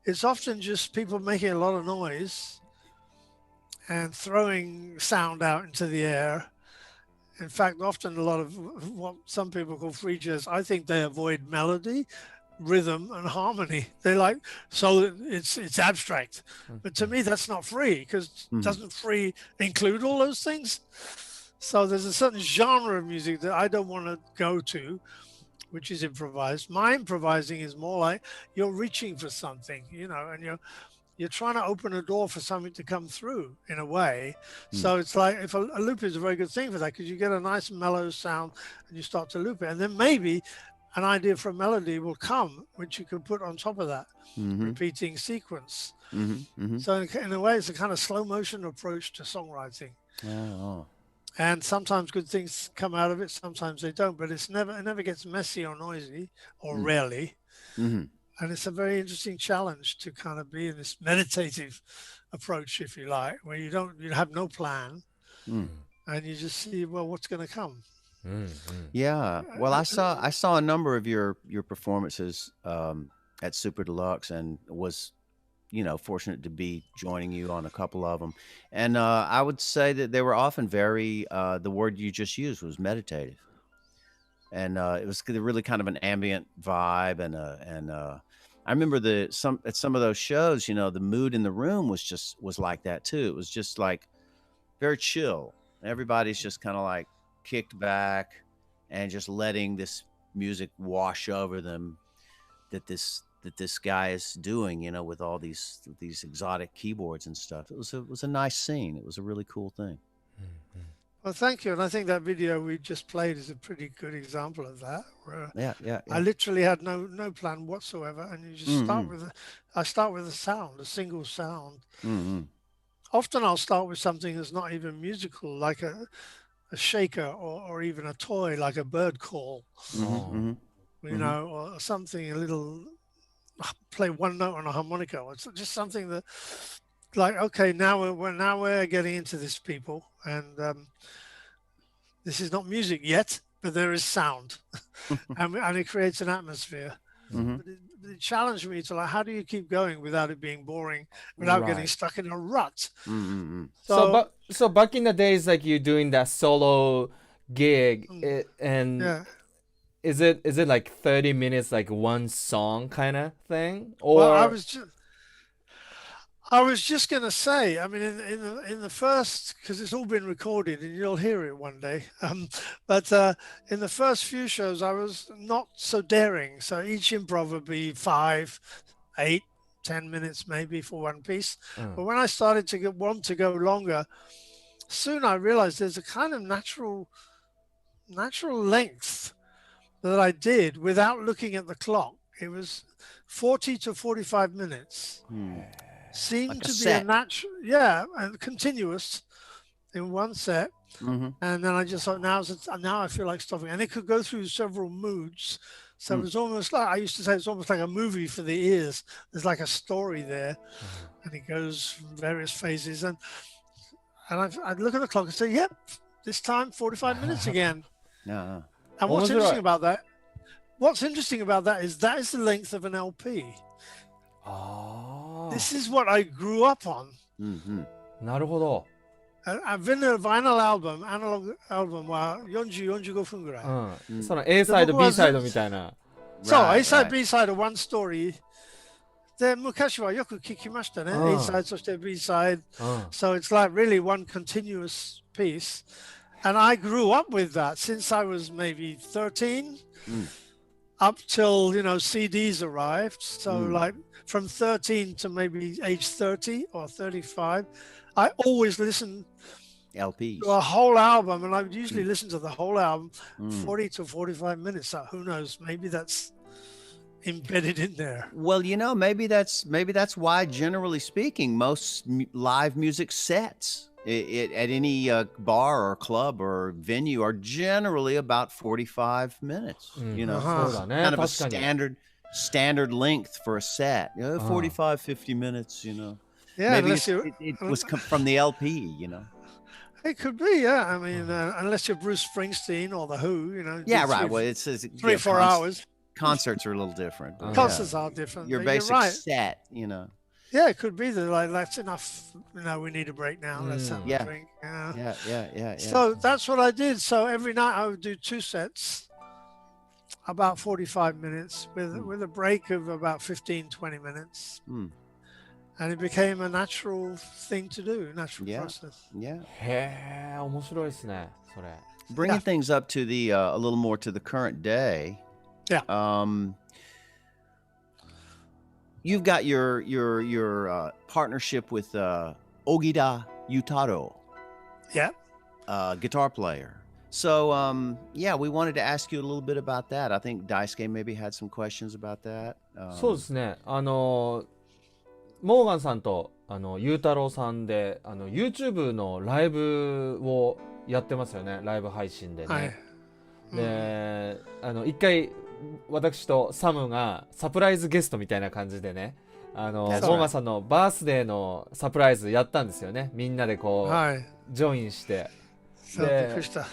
Speaker 3: it's often just people making a lot of noise and throwing sound out into the air. In fact, often a lot of what some people call free jazz, I think they avoid melody, rhythm and harmony. They like, so it's abstract, but to me that's not free, because doesn't free include all those things? So there's a certain genre of music that I don't want to go to, which is improvised. My improvising is more like you're reaching for something, you know, and you're trying to open a door for something to come through in a way. So it's like, if a loop is a very good thing for that, because you get a nice mellow sound and you start to loop it, and then maybe an idea for a melody will come, which you can put on top of that repeating sequence. So in a way, it's a kind of slow motion approach to songwriting. And sometimes good things come out of it, sometimes they don't, but it never gets messy or noisy, or rarely. And it's a very interesting challenge to kind of be in this meditative approach, if you like, where you have no plan, and you just see, well, what's going to come.
Speaker 1: Yeah. Well, I saw a number of your performances at Super Deluxe, and was, you know, fortunate to be joining you on a couple of them. And I would say that they were often very, the word you just used was meditative. And it was really kind of an ambient vibe, and I remember at some of those shows, you know, the mood in the room was like that too. It was just like very chill. Everybody's just kind of like kicked back and just letting this music wash over them that this guy is doing, you know, with all these exotic keyboards and stuff. It was a nice scene. It was a really cool thing.
Speaker 3: Well, thank you. And I think that video we just played is a pretty good example of that, where
Speaker 1: Yeah.
Speaker 3: I literally had no plan whatsoever, and you just start with a sound, a single sound. Often I'll start with something that's not even musical, like a shaker, or even a toy like a bird call, you know, or something a little, play one note on a harmonica. It's just something that, like, okay, now we're getting into this, people, and this is not music yet, but there is sound, and it creates an atmosphere. But it challenged me to, like, how do you keep going without it being boring, without getting stuck in a rut?
Speaker 2: So back in the days, like, you doing that solo gig, is it like 30 minutes, like one song kind of thing? Or
Speaker 3: well, I was just going to say, I mean, in the first, because it's all been recorded and you'll hear it one day, but in the first few shows, I was not so daring. So each improv would be 5, 8, 10 minutes maybe for one piece. But when I started to want to go longer, soon I realized there's a kind of natural length that I did without looking at the clock. It was 40 to 45 minutes. Seemed like to be a natural, and continuous in one set. And then I just thought, now I feel like stopping. And it could go through several moods. So it was almost like, I used to say, it's almost like a movie for the ears. There's like a story there, and it goes from various phases. And I'd look at the clock and say, yep, this time 45 minutes again. And what's interesting about that? Is that is the length of an LP. This is what I grew up on.
Speaker 2: なるほど。
Speaker 3: vinyl album, analog album は40、45分ぐらい。
Speaker 2: その A サイド、B サイドみたいな。
Speaker 3: そう、A サイド、B サイド、one story。で、昔はよく聞きましたね。A サイド、そして B サイド。So it's like really one continuous piece. And I grew up with that since I was maybe 13. up till, you know, CDs arrived. So like from 13 to maybe age 30 or 35, I always listened
Speaker 1: LPs.
Speaker 3: to a whole album, and I would usually listen to the whole album, 40 to 45 minutes. So who knows? Maybe that's embedded in there.
Speaker 1: Well, you know, maybe that's why, generally speaking, most live music sets at any bar or club or venue are generally about 45 minutes. You know, kind of a standard length for a set. You know, 45, 50 minutes. You know,
Speaker 3: Yeah,
Speaker 1: maybe it was from the LP. You know.
Speaker 3: It could be, yeah. I mean, unless you're Bruce Springsteen or the Who, you know.
Speaker 1: Yeah, right. Well, it's
Speaker 3: 3-4 hours.
Speaker 1: Concerts are a little different.
Speaker 3: Concerts are different.
Speaker 1: Your basic set, you know.
Speaker 3: Yeah, it could be that like that's enough. You know, we need a break now. Let's have a drink.
Speaker 1: Yeah.
Speaker 3: So that's what I did. So every night I would do 2 sets, about 45 minutes, with a break of about 15, 20 minutes. And it became a natural thing to do, natural process.
Speaker 1: Yeah.
Speaker 2: へえ、面白いですね、それ。
Speaker 1: Bringing things up to the a little more to the current day.
Speaker 3: Yeah.
Speaker 1: You've got your partnership with Ogida Yutaro.
Speaker 3: Yeah.
Speaker 1: Guitar player. So yeah, we wanted to ask you a little bit about that. I think Daisuke maybe had some questions about that.
Speaker 2: そうですね。モーガンさんとゆうたろうさんでYouTube のライブをやってますよね。ライブ配信でね。
Speaker 3: はい。
Speaker 2: で、一回私とサムがサプライズゲストみたいな感じでね、モーガンさんのバースデーのサプライズやったんですよね。みんなでこう、ジョインして。
Speaker 3: で、びっくりした。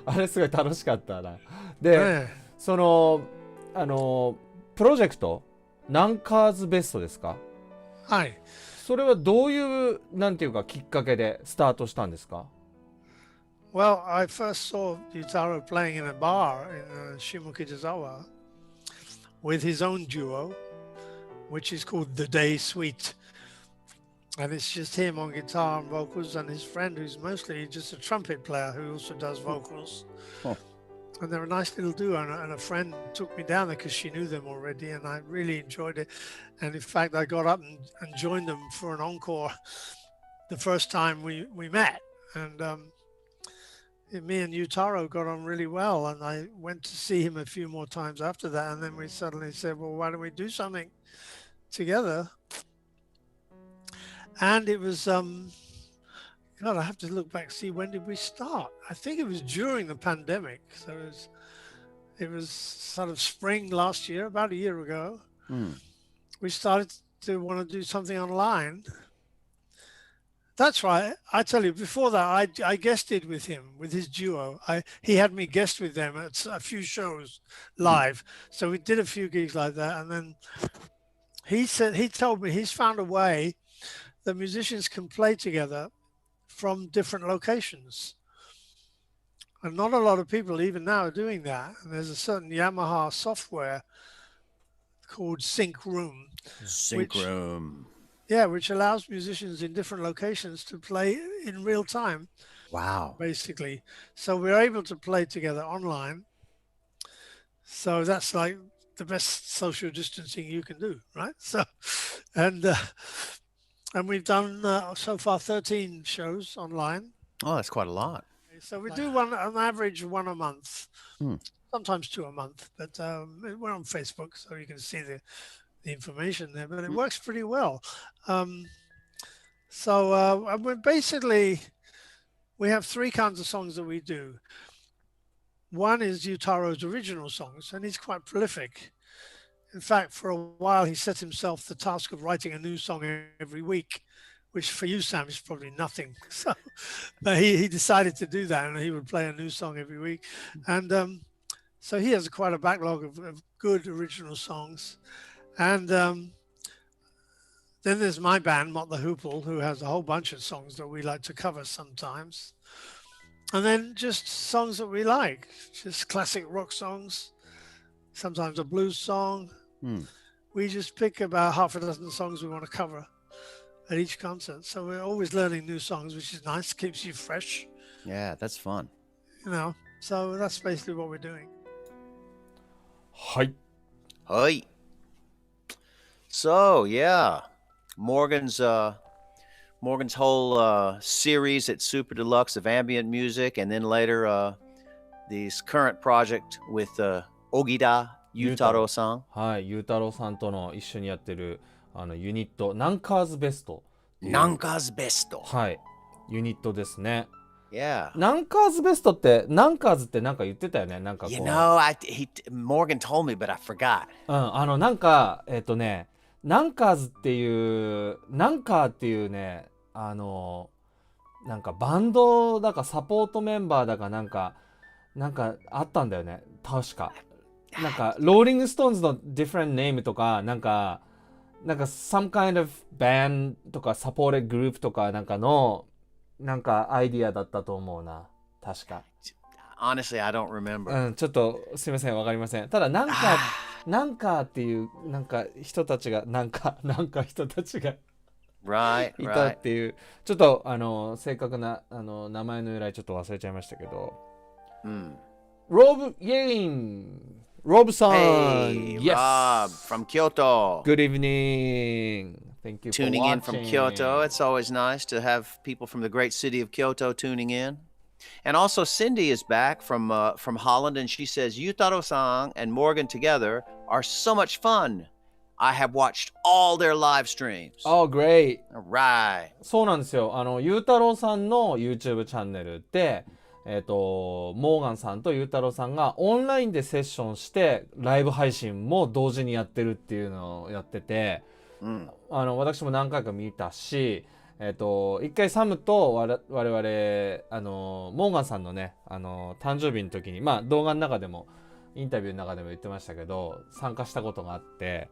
Speaker 2: あれすごい楽しかったな。で、そのプロジェクト何カーズベストですか？
Speaker 3: はい。
Speaker 2: それはどういうなんていうかきっかけでスタートしたんですか？
Speaker 3: Well, I first saw Yutaro playing in a bar in Shimokizawa with his own duo, which is called The Day Suite. And it's just him on guitar and vocals and his friend who's mostly just a trumpet player who also does vocals. And they're a nice little duo, and a friend took me down there because she knew them already, and I really enjoyed it. And in fact, I got up and joined them for an encore the first time we met. And me and Yutaro got on really well, and I went to see him a few more times after that. And then we suddenly said, well, why don't we do something together? And it was, God, I have to look back, see when did we start? I think it was during the pandemic. So it was sort of spring last year, about a year ago. We started to want to do something online. That's right. I tell you, before that, I guested with him, with his duo. He had me guest with them at a few shows live. So we did a few gigs like that. And then he told me he's found a way that musicians can play together from different locations. And not a lot of people even now are doing that. And there's a certain Yamaha software called SYNCROOM. Which allows musicians in different locations to play in real time.
Speaker 1: Wow.
Speaker 3: Basically. So we're able to play together online. So that's like the best social distancing you can do, right? So, and we've done so far 13 shows online.
Speaker 1: Oh, that's quite a lot.
Speaker 3: So we do one on average, one a month, sometimes 2 a month. But we're on Facebook, so you can see the information there. But it works pretty well. So we're basically, we have 3 kinds of songs that we do. One is Yutaro's original songs, and he's quite prolific. In fact, for a while, he set himself the task of writing a new song every week, which for you, Sam, is probably nothing. So, but he decided to do that, and he would play a new song every week. And so he has quite a backlog of good original songs. And then there's my band, Mott the Hoople, who has a whole bunch of songs that we like to cover sometimes. And then just songs that we like, just classic rock songs, sometimes a blues song. We just pick about half a dozen songs we want to cover at each concert. So we're always learning new songs, which is nice, keeps you fresh.
Speaker 1: Yeah, that's fun.
Speaker 3: You know, so that's basically what we're doing.
Speaker 2: はい。
Speaker 1: Hi. So yeah, Morgan's whole series at Super Deluxe of ambient music, and then later this current project with Ogida Yutaro-san.
Speaker 2: はい、ゆうたろうさんとの一緒にやってるユニット、ナンカーズベスト。
Speaker 1: Nanka's Besto.
Speaker 2: はい、ユニットですね。
Speaker 1: Yeah.
Speaker 2: ナンカーズベストって、ナンカーズってなんか言ってたよね。なんかこう。
Speaker 1: You know, Morgan told me, but I forgot.
Speaker 2: なんか、ナンカーズっていう、ナンカーっていうね、なんかバンドだかサポートメンバーだかなんかあったんだよね。確か。なんか、ローリングストーンズの different name とか、なんか some kind of band とか supported group とかなんかの、なんかアイディアだったと思うな。確か。
Speaker 1: Honestly, I don't remember.
Speaker 2: ちょっとすいません、わかりません。ただなんかっていうなんか人たちが人たちが
Speaker 1: Right,
Speaker 2: いた
Speaker 1: right.
Speaker 2: っていう、ちょっと正確な名前の由来ちょっと忘れちゃいましたけど。ロブさん、
Speaker 1: Hey,
Speaker 2: Yes.
Speaker 1: Rob from Kyoto.
Speaker 2: Good evening. Thank you for
Speaker 1: Tuning in from
Speaker 2: watching.
Speaker 1: Kyoto. It's always nice to have people from the great city of Kyoto tuning in. And also Cindy is back from Holland, and she says Yutaro-san and Morgan together are so much fun. I have watched all their live streams.
Speaker 2: Oh, great.
Speaker 1: All right.
Speaker 2: そうなんですよ。ゆうたろうさんの YouTube チャンネルで、モーガンさんとゆうたろうさんがオンラインでセッションしてライブ配信も同時にやってるっていうのをやってて、私も何回か見たし、一回サムと我々モーガンさんのね誕生日の時に、まあ動画の中でもインタビューの中でも言ってましたけど、参加したことがあって、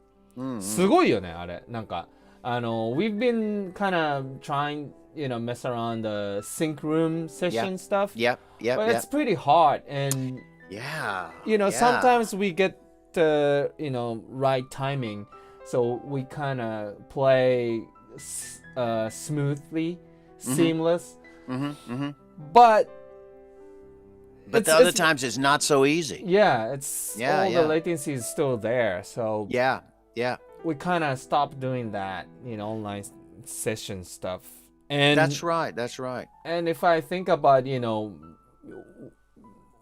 Speaker 2: すごいよねあれ。なんかwe've been kind of trying, mess around the SYNCROOM session stuff.
Speaker 1: Yep.
Speaker 2: But it's pretty hard, and sometimes we get the right timing, so we kind of play smoothly, seamless. But
Speaker 1: the other times it's not so easy.
Speaker 2: Yeah, the latency is still there. So
Speaker 1: yeah.
Speaker 2: We kind of stopped doing that, online session stuff. And
Speaker 1: That's right.
Speaker 2: And if I think about,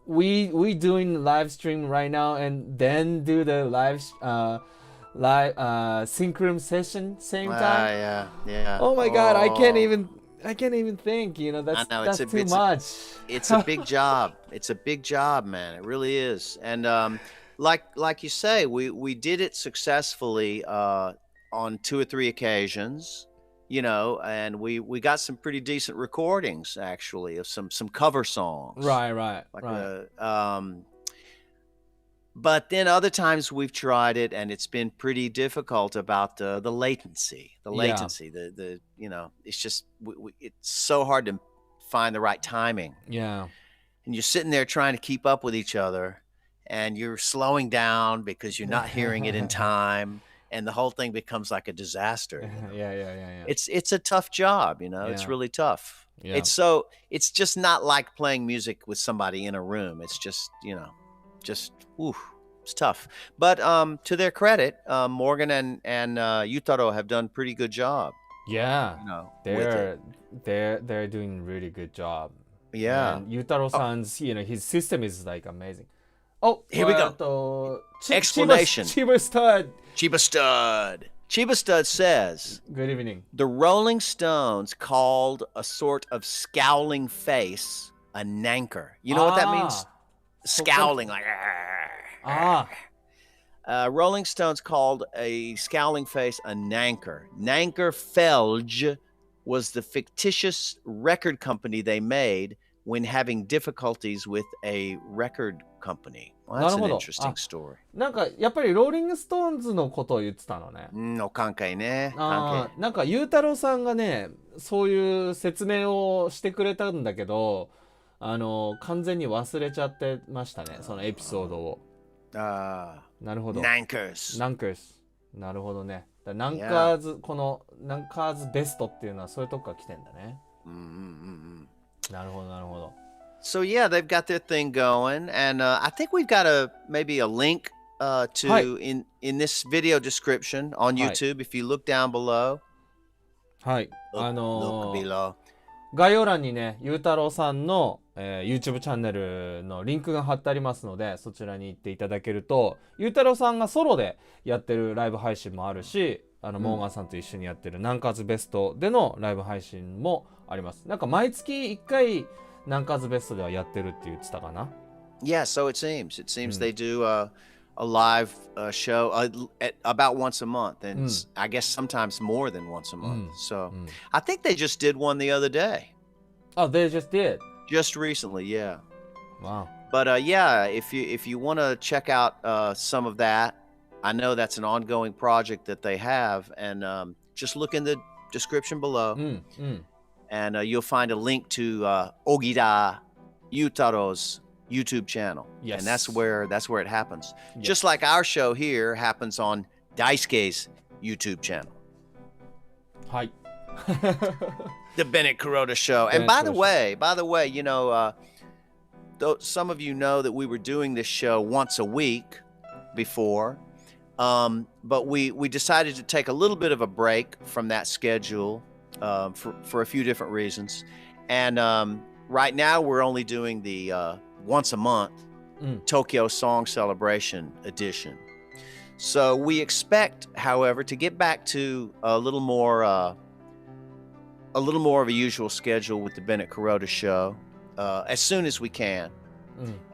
Speaker 2: we doing live stream right now and then do the live SYNCROOM session same time.
Speaker 1: Yeah.
Speaker 2: Oh my God, I can't even think. That's too much.
Speaker 1: It's a big job. It's a big job, man. It really is. And like you say, we did it successfully on 2 or 3 occasions. And we got some pretty decent recordings actually of some cover songs.
Speaker 2: Right.
Speaker 1: But then other times we've tried it and it's been pretty difficult about the latency. The it's just it's so hard to find the right timing.
Speaker 2: Yeah.
Speaker 1: And you're sitting there trying to keep up with each other, and you're slowing down because you're not hearing it in time. And the whole thing becomes like a disaster.
Speaker 2: Yeah.
Speaker 1: It's a tough job, It's really tough.
Speaker 2: Yeah.
Speaker 1: It's just not like playing music with somebody in a room. It's just, it's tough. But to their credit, Morgan and Yutaro have done pretty good job.
Speaker 2: Yeah.
Speaker 1: With
Speaker 2: they're doing really good job.
Speaker 1: Yeah.
Speaker 2: And Yutaro-san's, his system is like amazing. Oh,
Speaker 1: here we go. Explanation.
Speaker 2: Chiba
Speaker 1: Stud says,
Speaker 2: Good evening.
Speaker 1: The Rolling Stones called a sort of scowling face a nanker. You know what that means? Scowling, like. Rolling Stones called a scowling face a nanker. Nanker Felge was the fictitious record company they made when having difficulties with a record company. Well, that's an interesting story.
Speaker 2: なんかやっぱりローリングストーンズのことを言ってたのね。
Speaker 1: お関係ね。
Speaker 2: なんかゆうたろうさんがね、そういう説明をしてくれたんだけど、完全に忘れちゃってましたね、そのエピソードを。なるほど。
Speaker 1: Nankers。
Speaker 2: なるほどね。ナンカーズ、このナンカーズベストっていうのはそういうとこから来てんだね。なるほど。
Speaker 1: So yeah, they've got their thing going, and I think we've got maybe a link to
Speaker 2: はい。
Speaker 1: in this video description on
Speaker 2: はい。
Speaker 1: YouTube. If you look down below,
Speaker 2: はい。
Speaker 1: look below.
Speaker 2: 概要欄にね、ゆうたろうさんの、YouTube チャンネルのリンクが貼ってありますので、そちらに行っていただけると、ゆうたろうさんがソロでやってるライブ配信もあるし、モーガンさんと一緒にやってる南葛ベストでのライブ配信もあります。なんか毎月1回南葛ベストではやってるって言ってたかな。
Speaker 1: Yeah, so it seems. It seems they do a live show about once a month, and I guess sometimes more than once a month. So I think they just did one the other day.
Speaker 2: Oh, they just did.
Speaker 1: Just recently, yeah.
Speaker 2: Wow.
Speaker 1: But yeah, if you want to check out some of that, I know that's an ongoing project that they have, and just look in the description below, and you'll find a link to Ogida Yutaro's YouTube channel.
Speaker 2: Yes.
Speaker 1: And that's where it happens. Yes. Just like our show here happens on Daisuke's YouTube channel.
Speaker 2: はい。
Speaker 1: The Bennett-Kuroda show. And by the way, you know, some of you know that we were doing this show once a week before, but we decided to take a little bit of a break from that schedule for a few different reasons. And right now we're only doing the once a month Tokyo Song Celebration edition. So we expect, however, to get back to a little more of a usual schedule with the Bennett-Kuroda show as soon as we can.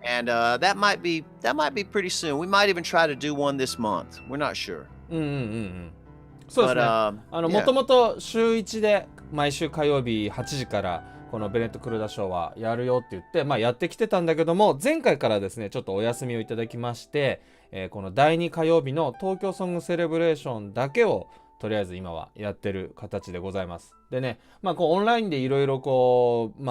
Speaker 1: And that might be pretty soon. We might even try to do one this month. We're not sure.
Speaker 2: そうですね。もともと週1で毎週火曜日8時からこのベネット・クルダショーはやるよって言って、まあ、やってきてたんだけども、前回からですねちょっとお休みをいただきまして、この第2火曜日の東京ソングセレブレーションだけをとりあえず今はやってる形でございます。でね、まあこうオンラインでいろいろこう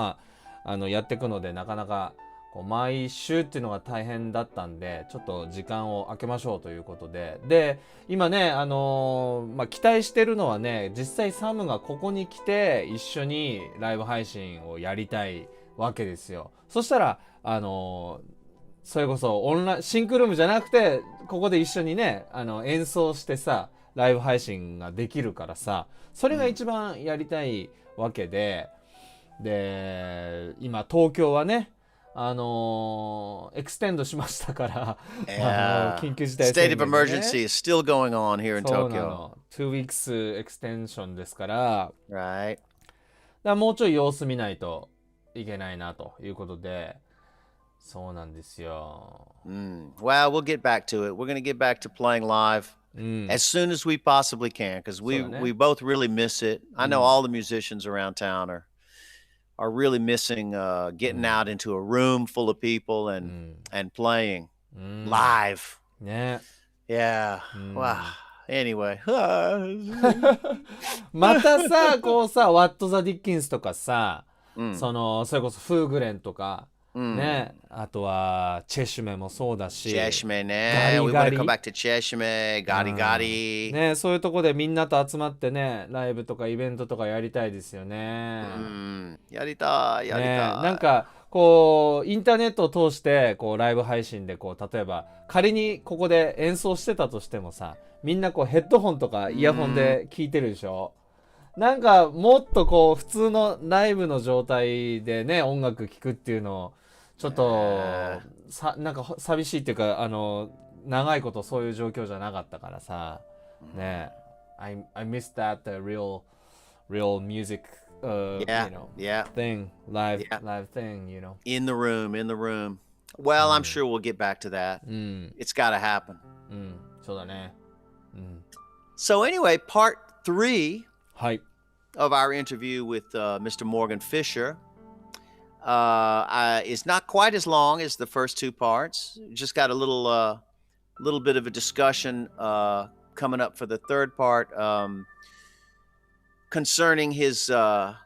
Speaker 2: やっていくのでなかなかこう毎週っていうのが大変だったんで、ちょっと時間を空けましょうということで、今ね期待してるのはね、実際サムがここに来て一緒にライブ配信をやりたいわけですよ。そしたらそれこそオンラインシンクルームじゃなくてここで一緒にね演奏してさライブ配信ができるからさ、それが一番やりたいわけで、今東京はねエクステンドしましたから、緊急事態宣言、ね、
Speaker 1: State of emergency is still going on here in
Speaker 2: そうな
Speaker 1: Tokyo.
Speaker 2: の。2 weeks エクステンションですから、
Speaker 1: Right.
Speaker 2: だからもうちょい様子見ないといけないなということで、そうなんですよ。
Speaker 1: Well, we'll get back to it. We're going to get back to playing live as soon as we possibly can, because we both really miss it. I know all the musicians around town are really missing getting out into a room full of people and playing live.
Speaker 2: ね。
Speaker 1: Yeah. Wow. Anyway.
Speaker 2: またさ、こうさ、ワット・ザ・ディッキンスとかさ、それこそフーグレンとか、ね、あとはチェシュメもそうだし、
Speaker 1: チェシュメね。We want to come back to チェシュメ、ガリガリ。
Speaker 2: ね、そういうとこでみんなと集まってね、ライブとかイベントとかやりたいですよね。
Speaker 1: やりたい、やりたい。
Speaker 2: ね、なんかこうインターネットを通してこうライブ配信でこう例えば仮にここで演奏してたとしてもさ、みんなこうヘッドホンとかイヤホンで聞いてるでしょ。なんかもっとこう普通のライブの状態でね音楽聴くっていうのをちょっとなんか寂しいっていうか長いことそういう状況じゃなかったからさね。I miss that real music you know thing live thing, you know,
Speaker 1: in the room. Well, I'm sure we'll get back to that. It's got to happen.
Speaker 2: そうだね。
Speaker 1: So anyway, part 3
Speaker 2: of
Speaker 1: our interview with Mr. Morgan Fisher is not quite as long as the first 2 parts. Just got a little bit of a discussion coming up for the 3rd part concerning his a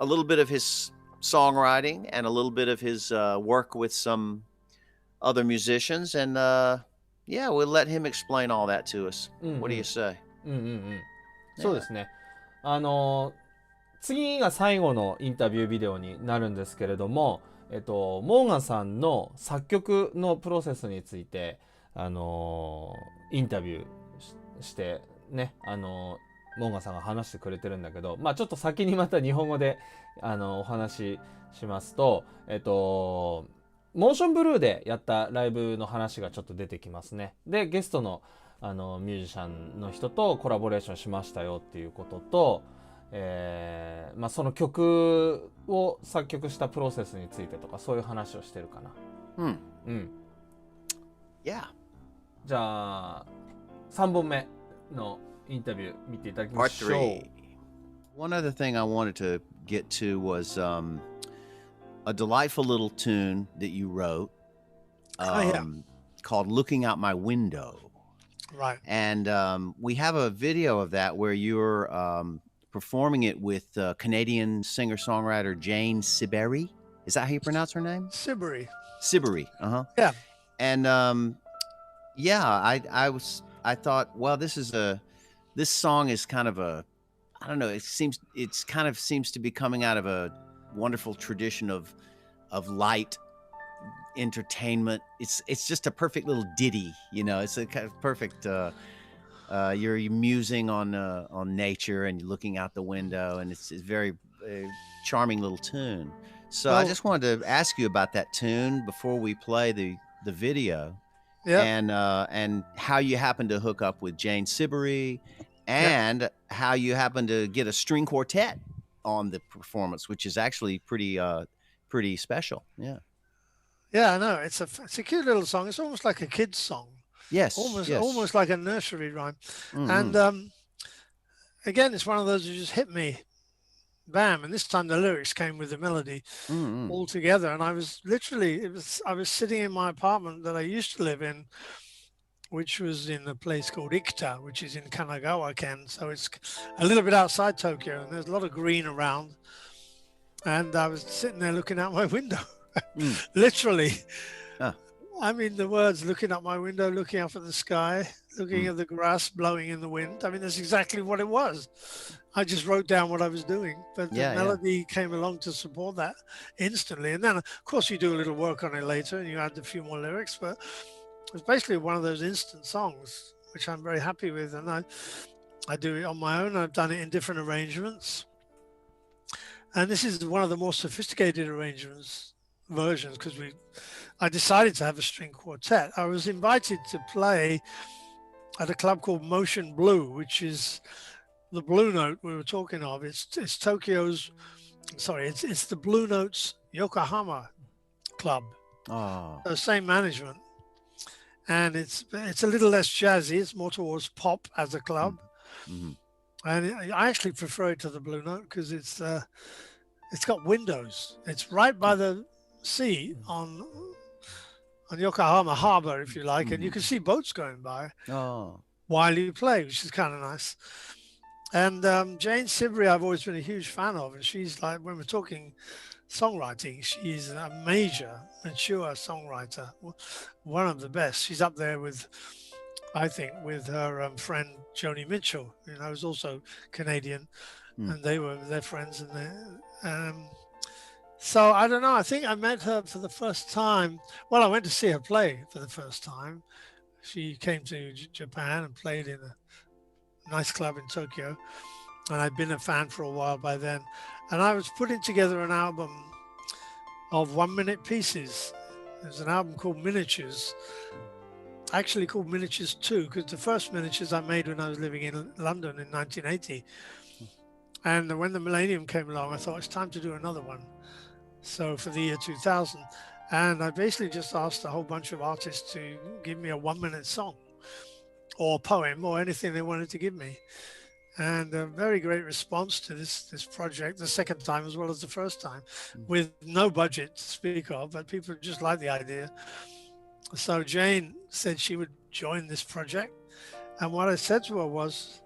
Speaker 1: little bit of his songwriting and a little bit of his work with some other musicians, and yeah, we'll let him explain all that to us. What do you say?
Speaker 2: そうですね。次が最後のインタビュービデオになるんですけれども、モーガンさんの作曲のプロセスについてインタビューしてね、モーガンさんが話してくれてるんだけど、まあちょっと先にまた日本語でお話ししますと、モーションブルーでやったライブの話がちょっと出てきますね。で、ゲストのミュージシャンの人とコラボレーションしましたよっていうことと、まあその曲を作曲したプロセスについてとか、そういう話をしてるかな。うん。
Speaker 1: Yeah.
Speaker 2: じゃあ3本目のインタビュー見ていただきましょう。
Speaker 1: Part 3. One other thing I wanted to get to was a delightful little tune that you wrote called Looking Out My Window.
Speaker 3: Right.
Speaker 1: And we have a video of that where you're performing it with Canadian singer-songwriter Jane Siberry. Is that how you pronounce her name?
Speaker 3: Siberry.
Speaker 1: Siberry.
Speaker 3: Yeah.
Speaker 1: And I thought, well, this song is kind of I don't know, it's kind of seems to be coming out of a wonderful tradition of light entertainment. It's just a perfect little ditty, you know. It's a kind of perfect you're musing on nature and looking out the window, and it's a very charming little tune. So I just wanted to ask you about that tune before we play the video.
Speaker 3: Yeah.
Speaker 1: And how you happen to hook up with Jane Siberry, and how you happen to get a string quartet on the performance, which is actually pretty special. Yeah.
Speaker 3: Yeah, I know. It's a cute little song. It's almost like a kid's song.
Speaker 1: Yes.
Speaker 3: Almost like a nursery rhyme.
Speaker 1: Mm-hmm.
Speaker 3: And again, it's one of those that just hit me. Bam. And this time the lyrics came with the melody all together. And I was sitting in my apartment that I used to live in, which was in a place called Ogida, which is in Kanagawa-ken. So it's a little bit outside Tokyo, and there's a lot of green around. And I was sitting there looking out my window, literally. I mean, the words looking out my window, looking up at the sky, looking at the grass blowing in the wind. I mean, that's exactly what it was. I just wrote down what I was doing, but the melody came along to support that instantly. And then, of course, you do a little work on it later and you add a few more lyrics, but it's basically one of those instant songs, which I'm very happy with. And I do it on my own. I've done it in different arrangements. And this is one of the more sophisticated versions, because I decided to have a string quartet. I was invited to play at a club called Motion Blue, which is the Blue Note we were talking of. It's Tokyo's, sorry, it's the Blue Note's Yokohama club.
Speaker 1: Oh.
Speaker 3: So same management. And it's a little less jazzy. It's more towards pop as a club.
Speaker 1: Mm-hmm.
Speaker 3: And I actually prefer it to the Blue Note because it's got windows. It's right by the sea on Yokohama Harbor, if you like, and you can see boats going by while you play, which is kind of nice. And Jane Siberry, I've always been a huge fan of, and she's like, when we're talking songwriting, she's a major, mature songwriter, one of the best. She's up there with, I think, with her friend Joni Mitchell, who's also Canadian, and they're friends, and so I don't know. I think I met her for the first time. Well, I went to see her play for the first time. She came to Japan and played in a nice club in Tokyo, and I'd been a fan for a while by then. And I was putting together an album of 1-minute pieces. There's an album called Miniatures, actually called Miniatures 2, because the first miniatures I made when I was living in London in 1980. And when the millennium came along, I thought it's time to do another one. So for the year 2000, and I basically just asked a whole bunch of artists to give me a 1-minute song or poem or anything they wanted to give me. And a very great response to this project, the second time as well as the first time, with no budget to speak of, but people just liked the idea. So Jane said she would join this project. And what I said to her was,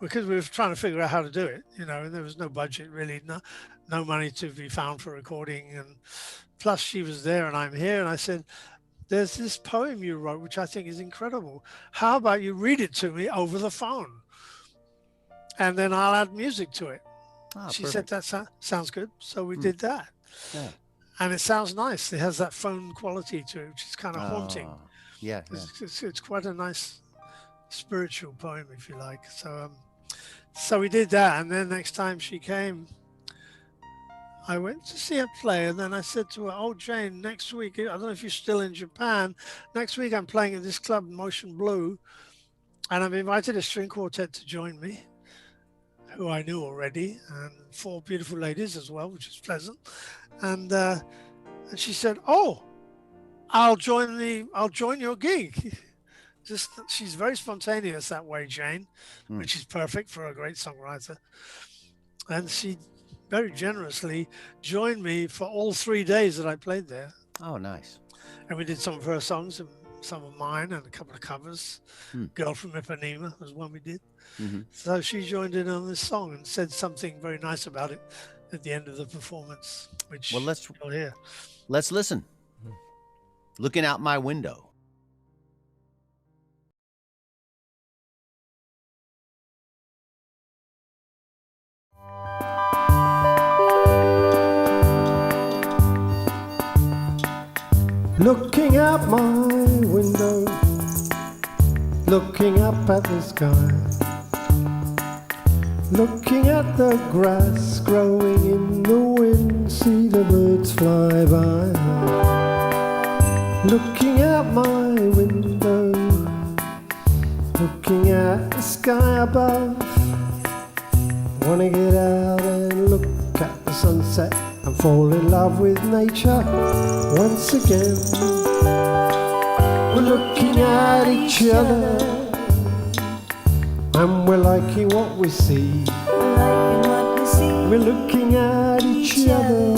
Speaker 3: because we were trying to figure out how to do it, and there was no budget really, no money to be found for recording. And plus she was there and I'm here. And I said, there's this poem you wrote, which I think is incredible. How about you read it to me over the phone? And then I'll add music to it. She said, that sounds good. So we did that.
Speaker 1: Yeah.
Speaker 3: and it sounds nice. It has that phone quality to it, which is kind of haunting.
Speaker 1: Oh, yeah.
Speaker 3: It's quite a nice spiritual poem, if you like. So we did that, and then next time she came, I went to see her play, and then I said to her, "Oh, Jane, next week, I don't know if you're still in Japan. Next week, I'm playing at this club, Motion Blue, and I've invited a string quartet to join me, who I knew already, and 4 beautiful ladies as well, which is pleasant." And she said, "Oh, I'll join your gig." She's very spontaneous that way, Jane, which is perfect for a great songwriter. And she very generously joined me for all 3 days that I played there.
Speaker 1: Oh, nice.
Speaker 3: And we did some of her songs and some of mine and a couple of covers. Girl from Ipanema was one we did. So she joined in on this song and said something very nice about it at the end of the performance, which you'll hear.
Speaker 1: Let's listen. Looking out my window.
Speaker 4: Looking out my window, looking up at the sky, looking at the grass growing in the wind, see the birds fly by. Looking out my window, looking at the sky above, wanna get out and look at the sunset and fall in love with nature once again. We're looking at each other and we're liking what we see. We're looking at each other.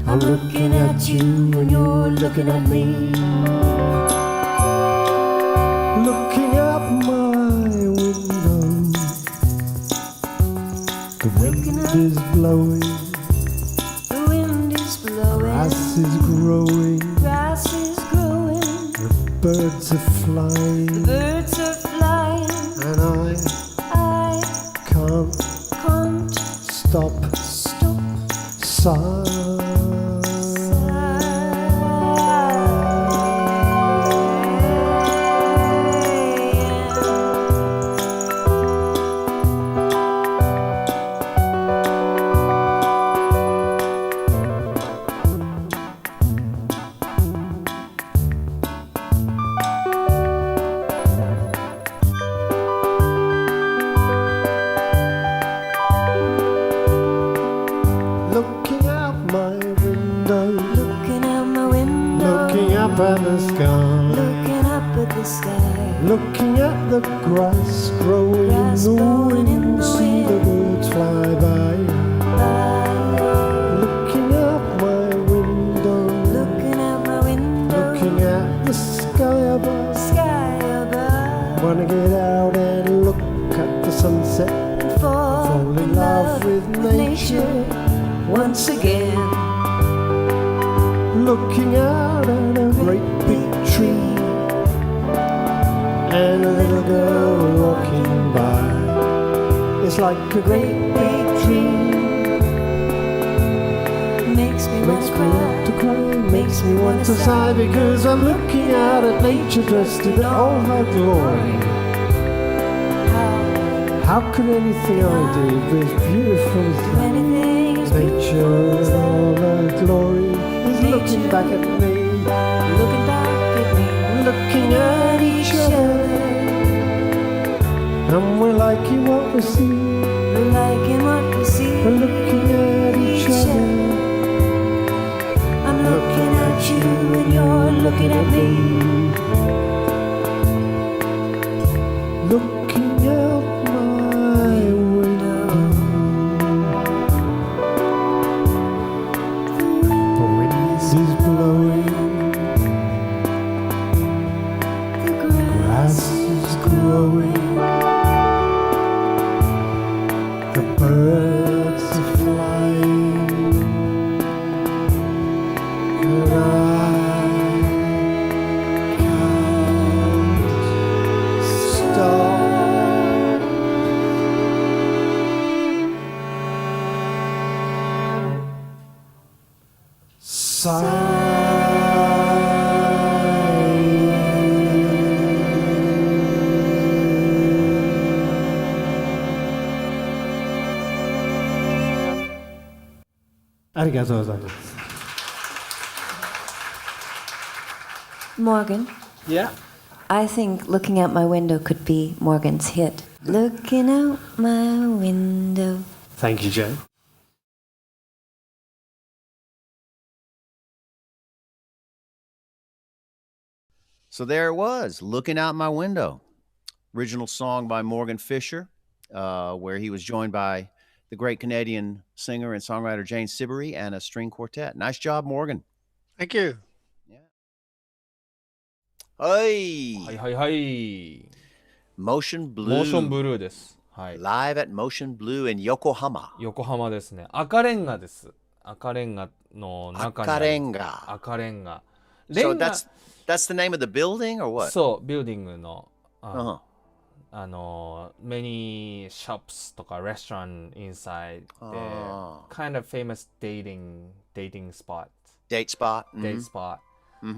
Speaker 4: I'm looking at you and you're looking at me. Looking out my window, the wind is blowing. Grass is growing, the birds are flying, and I can't stop sighing. Looking at the grass growing in the wind, see the birds fly by. Looking out my window, looking at the sky above. Wanna get out and look at the sunset, fall in love with nature once again. Looking out at a great big tree and a little girl walking by. It's like a great big dream. Makes me want to cry, makes me want to sigh, because I'm looking out at nature dressed in all her glory. How could anything I do be as beautiful as that? Nature in all her glory is looking back at me. Looking at each other, and we're liking what we see. We're looking at each other.
Speaker 5: I'm looking at you and you're looking at me.
Speaker 4: Looking out my window, the wind is blowing. Grass is growing, the birds are flying, and I can't ありがとうございます。
Speaker 5: Morgan,
Speaker 2: Yeah.
Speaker 5: I think looking out my window could be Morgan's hit. Looking out my window.
Speaker 4: Thank you, Joe.
Speaker 1: So there it was, Looking Out My Window. Original song by Morgan Fisher, where he was joined by the great Canadian singer and songwriter Jane Siberry and a string quartet. Nice job, Morgan.
Speaker 3: Thank you.
Speaker 1: Hey,
Speaker 2: はいはいはい。
Speaker 1: Motion
Speaker 2: モーション
Speaker 1: Blue.
Speaker 2: ブルーです。はい。
Speaker 1: Live at Motion Blue in Yokohama.
Speaker 2: 横浜ですね。赤レンガです。赤レンガの中にある。
Speaker 1: Akarenga.
Speaker 2: 赤レンガ。レ
Speaker 1: So
Speaker 2: ンガ
Speaker 1: that's the name of the building or what?
Speaker 2: そう、ビルディングの、
Speaker 1: Uh-huh.
Speaker 2: many shops とか restaurant inside the kind of famous dating spot.
Speaker 1: Date spot.
Speaker 2: Date spot.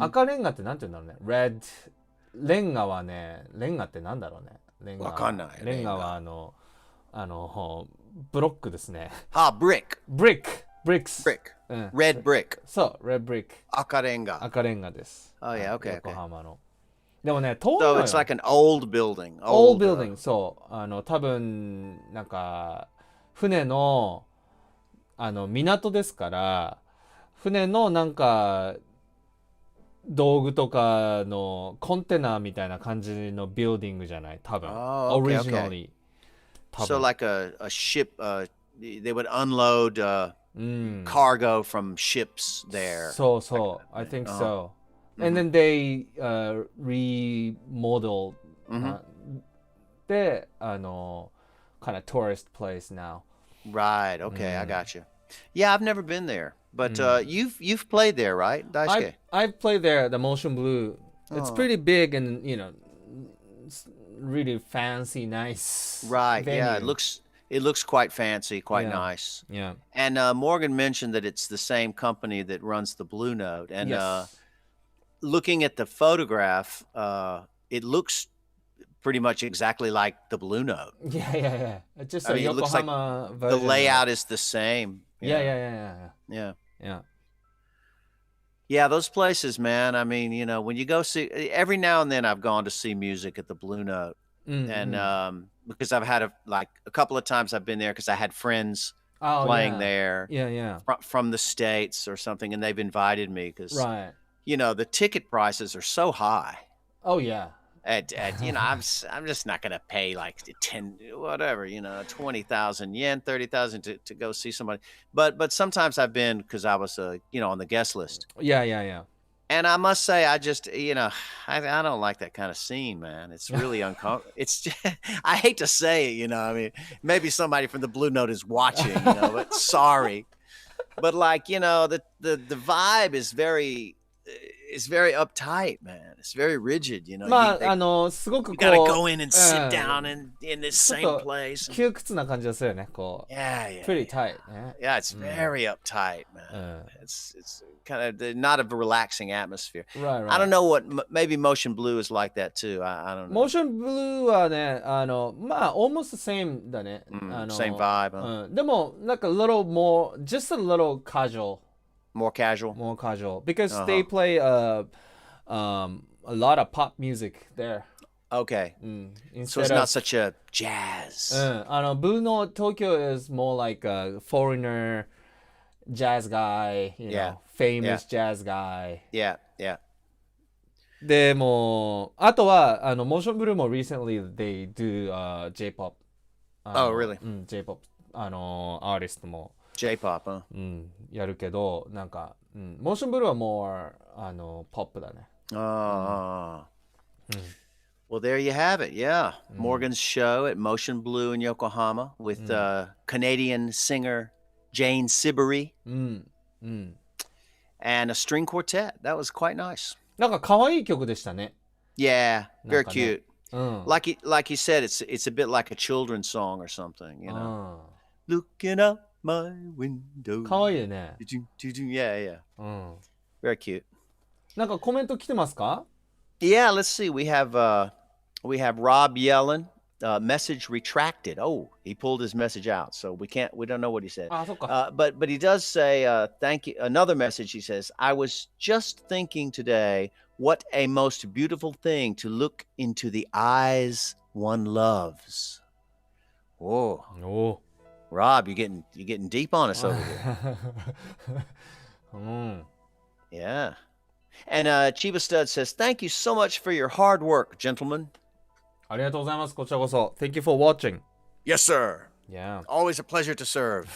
Speaker 2: 赤レンガってなんて言うんだろうね。red レンガはね、レンガってなんだろうね。レンガ
Speaker 1: わかんない
Speaker 2: レンガはブロックですね。
Speaker 1: Brick.
Speaker 2: bricks。
Speaker 1: Brick.
Speaker 2: うん、
Speaker 1: Red brick.
Speaker 2: そう、red brick。
Speaker 1: Akarenga.
Speaker 2: 赤レンガです。
Speaker 1: Oh, yeah, okay,
Speaker 2: 横
Speaker 1: okay.
Speaker 2: 浜の。でもね、遠いの
Speaker 1: So
Speaker 2: よ。
Speaker 1: it's like an old building.
Speaker 2: old building。そう。多分、なんか、船の、港ですから、船のなんか、道具とかのコンテナみたいな感じのビルディングじゃない多分。
Speaker 1: Oh, okay, okay.
Speaker 2: originally。多
Speaker 1: So
Speaker 2: 分。
Speaker 1: like a ship, they would unload cargo from ships there.
Speaker 2: そうそう。I think so. And then they remodeled で、kind of tourist place now.
Speaker 1: Right. Okay, I got you. Yeah, I've never been there, but you've played there, right, Daisuke?
Speaker 2: I've played there, the Motion Blue. It's pretty big and, it's really fancy, nice.
Speaker 1: Right. Yeah,
Speaker 2: venue.
Speaker 1: it looks quite fancy, quite
Speaker 2: Yeah.
Speaker 1: nice.
Speaker 2: Yeah.
Speaker 1: And Morgan mentioned that it's the same company that runs the Blue Note. And
Speaker 2: Yes.
Speaker 1: Looking at the photograph, it looks pretty much exactly like the Blue Note.
Speaker 2: Yeah. It's just
Speaker 1: I
Speaker 2: a
Speaker 1: mean, it looks like
Speaker 2: Yokohama
Speaker 1: The
Speaker 2: version.
Speaker 1: layout is the same.
Speaker 2: Yeah.
Speaker 1: Yeah. Yeah, those places, man. I mean, when you go see, every now and then I've gone to see music at the Blue Note. And because I've had a couple of times I've been there because I had friends playing there
Speaker 2: Yeah.
Speaker 1: from the States or something, and they've invited me because,
Speaker 2: Right.
Speaker 1: The ticket prices are so high.
Speaker 2: Oh, yeah.
Speaker 1: I'm just not going to pay like 20,000 yen, 30,000 to go see somebody. But sometimes I've been because I was, on the guest list.
Speaker 2: Yeah.
Speaker 1: And I must say, I just, I don't like that kind of scene, man. It's really uncomfortable. It's just, I hate to say it, I mean, maybe somebody from the Blue Note is watching, but sorry. But like, the vibe is very uptight, man. It's very rigid,
Speaker 2: まあ、すごく
Speaker 1: You
Speaker 2: こ
Speaker 1: gotta
Speaker 2: う、
Speaker 1: go in and sit down in this same place.
Speaker 2: 窮屈な感じがするよね、こう。
Speaker 1: Yeah.
Speaker 2: pretty tight ね。
Speaker 1: Yeah, it's very uptight, man. It's kind of not a relaxing atmosphere.
Speaker 2: Right.
Speaker 1: I don't know what maybe Motion Blue is like that too. I don't know.
Speaker 2: モーションブルーはね、まあ、almost the same だね。
Speaker 1: Same vibe, huh?
Speaker 2: でも、なんか little more, just a little casual.
Speaker 1: More casual.
Speaker 2: More casual. Because they play a lot of pop music there.
Speaker 1: Okay. So
Speaker 2: Instead
Speaker 1: it's not
Speaker 2: of,
Speaker 1: such a jazz.
Speaker 2: ブーの東京 is more like a foreigner jazz guy,
Speaker 1: Yeah.
Speaker 2: famous jazz guy.
Speaker 1: Yeah.
Speaker 2: でも、あとは、モーションブルーも recently they do J-pop.
Speaker 1: Oh, really?
Speaker 2: J-pop アーティストも、
Speaker 1: J-pop, huh?
Speaker 2: やるけど、なんか、モーションブルーはmore ポップだね。
Speaker 1: Well, there you have it. Yeah. Morgan's show at Motion Blue in Yokohama with Canadian singer Jane Siberry and a string quartet. That was quite nice.
Speaker 2: なんか可愛い曲でしたね。
Speaker 1: Yeah, very
Speaker 2: なんかね。
Speaker 1: cute. Like you said, it's a bit like a children's song or something, Looking out my window.
Speaker 2: 可愛いよね。
Speaker 1: Yeah. Very cute.
Speaker 2: なんかコメント来てますか？
Speaker 1: Yeah, let's see. We have Rob yelling, message retracted. Oh, he pulled his message out, so we don't know what he said.
Speaker 2: あ、そっか。
Speaker 1: But he does say, thank you. Another message, he says, I was just thinking today, what a most beautiful thing to look into the eyes one loves. Whoa,
Speaker 2: お
Speaker 1: Rob, you're getting deep on us over here.
Speaker 2: ーうん。
Speaker 1: Yeah. And Chiba Stud says, thank you so much for your hard work, gentlemen.
Speaker 2: ありがとうございます。こちらこそ。Thank you for watching.
Speaker 1: Yes, sir.
Speaker 2: Yeah.
Speaker 1: Always a pleasure to serve.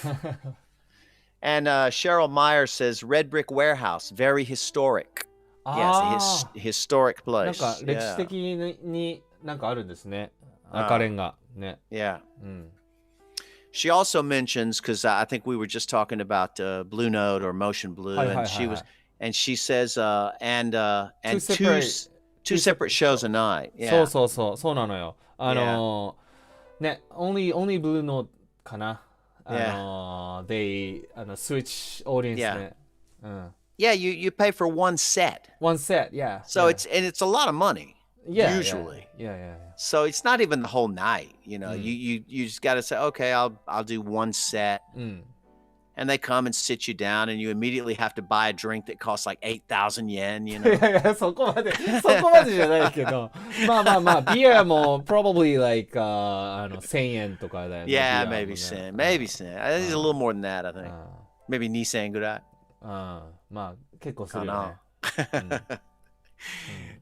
Speaker 1: And Cheryl Myers says, Red Brick Warehouse, very historic.
Speaker 2: あ
Speaker 1: Yes,
Speaker 2: あ。
Speaker 1: historic
Speaker 2: なん
Speaker 1: place.
Speaker 2: か歴史
Speaker 1: Yeah.
Speaker 2: 的になんかあるんですね。赤レンガ。ね。
Speaker 1: Yeah.
Speaker 2: うん。
Speaker 1: She also mentions, because I think we were just talking about Blue Note or Motion Blue,
Speaker 2: Hi,
Speaker 1: and
Speaker 2: hi,
Speaker 1: she
Speaker 2: hi,
Speaker 1: was,
Speaker 2: hi.
Speaker 1: and she says, and
Speaker 2: Two
Speaker 1: two
Speaker 2: separate-
Speaker 1: two separate shows a night.
Speaker 2: そう
Speaker 1: Yeah.
Speaker 2: そうそう。そうなのよ。ね、only blue note かな。they switch audience ね。うん。
Speaker 1: Yeah, you pay for one set.
Speaker 2: One set, yeah.
Speaker 1: So
Speaker 2: yeah.
Speaker 1: it's a lot of money.
Speaker 2: Yeah,
Speaker 1: usually.
Speaker 2: Yeah.
Speaker 1: So it's not even the whole night, you know.
Speaker 2: Mm.
Speaker 1: You just got to say, okay, I'll do one set,
Speaker 2: うん。
Speaker 1: and they come and sit you down, and you immediately have to buy a drink that costs like 8,000 yen, you
Speaker 2: い
Speaker 1: know.
Speaker 2: やいや、そこまでじゃないけど。まあ、ビアも probably like 1000円とかだよね。
Speaker 1: Yeah,
Speaker 2: ビアもね
Speaker 1: maybe 10, maybe 10. I think it's a little more than that, I think.
Speaker 2: あ
Speaker 1: Maybe 2,000 ぐらい
Speaker 2: あ、まあ、結構するよね。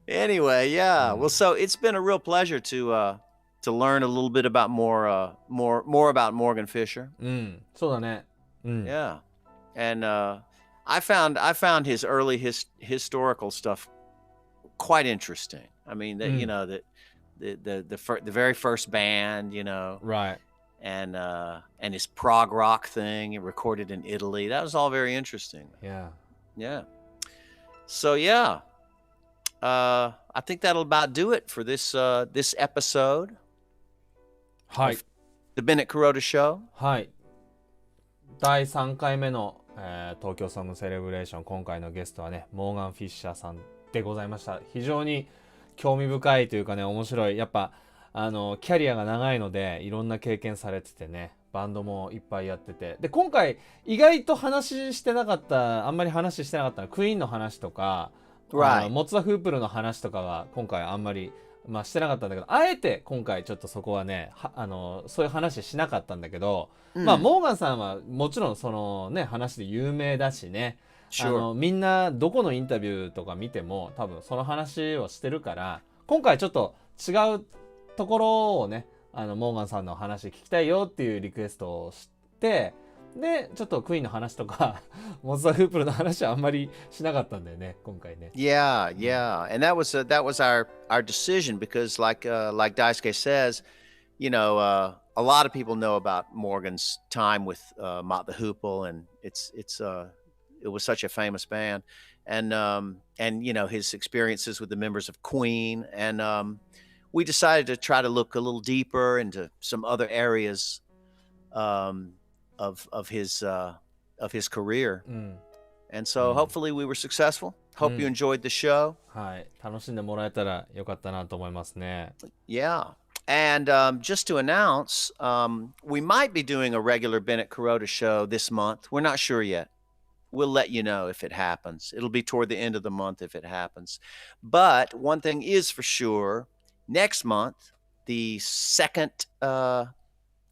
Speaker 1: Anyway, yeah. Well, so it's been a real pleasure to learn a little bit about more about Morgan Fisher.
Speaker 2: うん、そうだね。うん。
Speaker 1: Yeah, and I found his early historical stuff quite interesting. I mean, that you know that the very first band, you know,
Speaker 2: Right.
Speaker 1: and his prog rock thing recorded in Italy. That was all very interesting.
Speaker 2: Yeah.
Speaker 1: Yeah. So yeah, I think that'll about do it for this episode
Speaker 2: はい
Speaker 1: of。the Bennett-Kuroda Show.
Speaker 2: はい。第3回目の、東京ソングセレブレーション。今回のゲストはね、モーガン・フィッシャーさんでございました。非常に興味深いというかね、面白い。やっぱ、キャリアが長いので、いろんな経験されててね、バンドもいっぱいやってて。で、今回、意外とあんまり話してなかったのは、クイーンの話とか、
Speaker 1: Right.
Speaker 2: モッツァ・フープルの話とかは、今回あんまり、してなかったんだけど、あえて今回ちょっとそこはね、そういう話しなかったんだけど、モーガンさんはもちろんそのね、話で有名だしね、
Speaker 1: Sure.
Speaker 2: みんなどこのインタビューとか見ても多分その話をしてるから、今回ちょっと違うところをね、モーガンさんの話聞きたいよっていうリクエストをして、で、ちょっとクイーンの話とか、モッツァ・フープルの話はあんまりしなかったんだよね、今回ね。
Speaker 1: Yeah, and that was our decision because like Daisuke says, you know, a lot of people know about Morgan's time with Mott the Hoople, and it was such a famous band, and you know his experiences with the members of Queen, and we decided to try to look a little deeper into some other areas of his career.
Speaker 2: うん。
Speaker 1: And so hopefully we were successful. Hope you enjoyed the show.
Speaker 2: はい。楽しんでもらえたらよかったなと思いますね。
Speaker 1: Yeah. And just to announce, we might be doing a regular Bennett-Kuroda show this month. We're not sure yet. We'll let you know if it happens. It'll be toward the end of the month if it happens. But one thing is for sure, next month, the second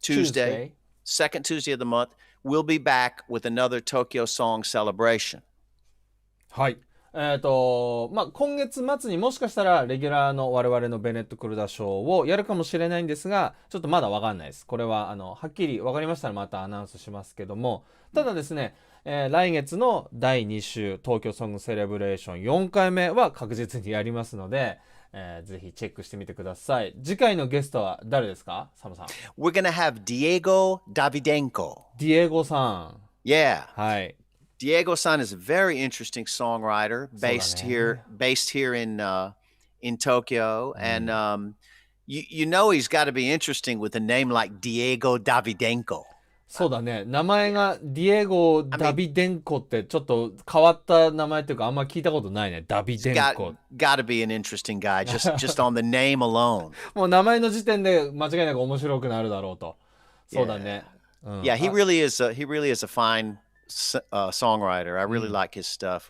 Speaker 1: Tuesday, second Tuesday of the month, we'll be back with another Tokyo Song celebration.
Speaker 2: はい。今月末にもしかしたらレギュラーの我々のベネット・クルダ賞をやるかもしれないんですが、ちょっとまだわかんないです。これははっきりわかりましたらまたアナウンスしますけども、ただですね、来月の第2週東京ソングセレブレーション4回目は確実にやりますので、ぜひチェックしてみてください。次回のゲストは誰ですか、サムさん。
Speaker 1: We're going to have Diego Davidenko.
Speaker 2: ディエゴさん。
Speaker 1: Yeah.
Speaker 2: はい。
Speaker 1: Diego-san is a very interesting songwriter based here in Tokyo, and you know he's got to be interesting with a name like Diego Davidenko.
Speaker 2: そうだね。名前がディエゴ・ダビデンコってちょっと変わった名前っていうかあんま聞いたことないね。ダビデンコ。
Speaker 1: Gotta be an interesting guy, just on the name alone.
Speaker 2: もう名前の時点で間違いなく面白くなるだろうと。そうだね。
Speaker 1: Yeah, he really is a fine songwriter. I really like his stuff.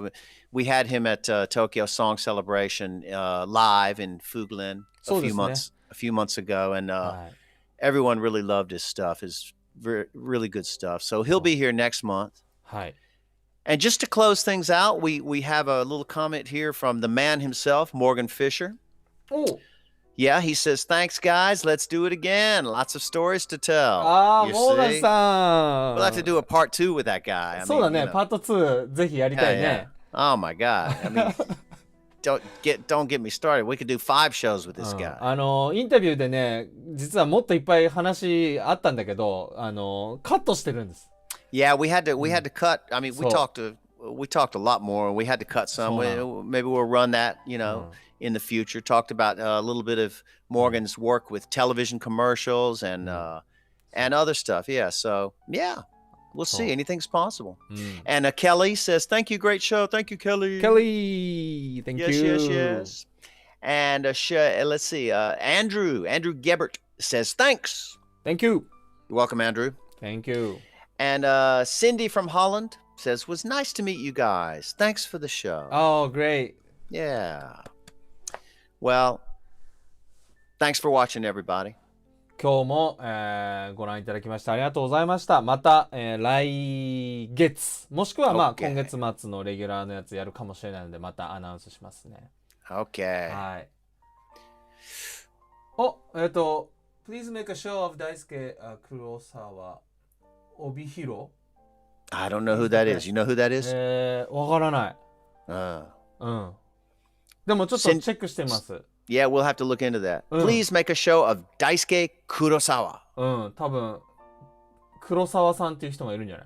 Speaker 1: We had him at Tokyo Song Celebration live in Fuglen a few months ago, and everyone really loved his stuff. His really good stuff. So he'll be here next month.
Speaker 2: はい。
Speaker 1: And just to close things out, we have a little comment here from the man himself, Morgan Fisher.
Speaker 2: Oh.
Speaker 1: Yeah, he says, thanks, guys. Let's do it again. Lots of stories to tell.
Speaker 2: モーガンさん。
Speaker 1: We'll have to do a part 2 with that guy.
Speaker 2: そうだね、パート2ぜひやりたいね。
Speaker 1: Oh my God. I mean, don't get me started. We could do 5 shows with this guy.
Speaker 2: インタビューでね、実はもっといっぱい話あったんだけど、カットしてるんです。
Speaker 1: Yeah, we had to cut. I mean, we talked a lot more, and we had to cut some. Maybe we'll run that, in the future. Talked about a little bit of Morgan's work with television commercials and other stuff. Yeah, so yeah, we'll see. Anything's possible. And Kelly says, "Thank you, great show. Thank you, Kelly."
Speaker 2: Kelly, thank you.
Speaker 1: Yes. And let's see. Andrew Gebert says, "Thanks."
Speaker 2: Thank you.
Speaker 1: You're welcome, Andrew.
Speaker 2: Thank you.
Speaker 1: And Cindy from Holland says, "Was nice to meet you guys. Thanks for the show."
Speaker 2: Oh, great.
Speaker 1: Yeah. Well, thanks for watching, everybody.
Speaker 2: 今日も、ご覧いただきましてありがとうございました。また、来月もしくはまあ、今月末のレギュラーのやつやるかもしれないのでまたアナウンスしますね。
Speaker 1: Okay.
Speaker 2: はい。Please make a show of Daisuke Kuroda Obihiro.
Speaker 1: I don't know who that is. You know who that is?
Speaker 2: わからない。でもちょっとチェックしてます。
Speaker 1: Yeah, we'll have to look into that. Please make a show of Daisuke Kurosawa.
Speaker 2: 多分黒沢さんっていう人がいるんじゃな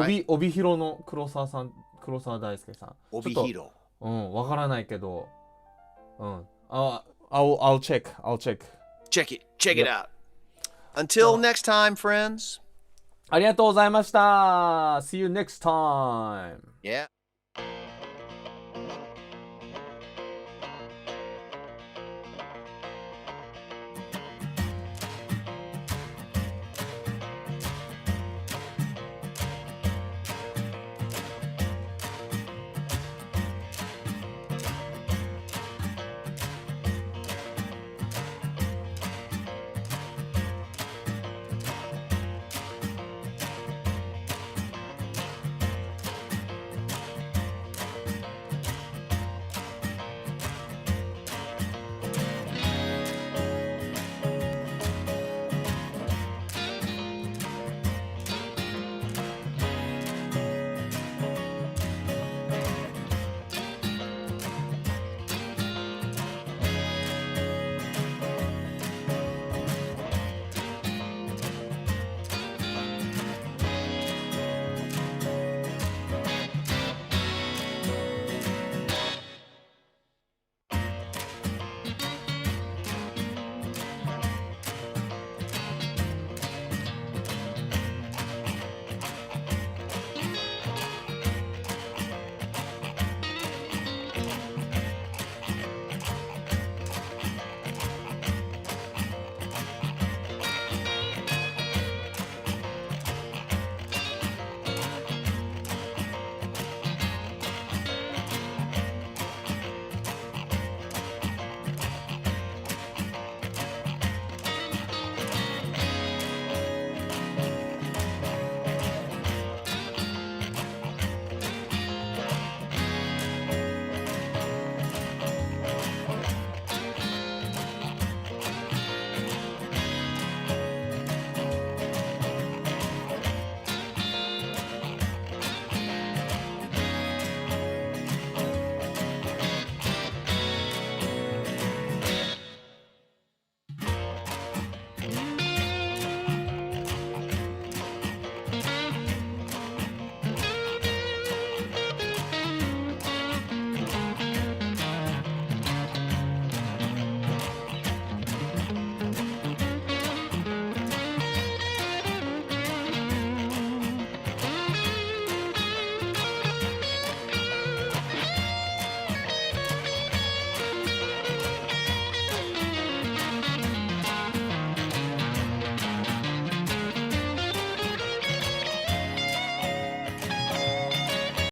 Speaker 2: い？帯広の黒沢さん、黒沢大輔さん。
Speaker 1: 帯広。
Speaker 2: わからないけど。I'll check.
Speaker 1: Check it out. Until next time, friends.
Speaker 2: ありがとうございました。See you next time.
Speaker 1: Yeah.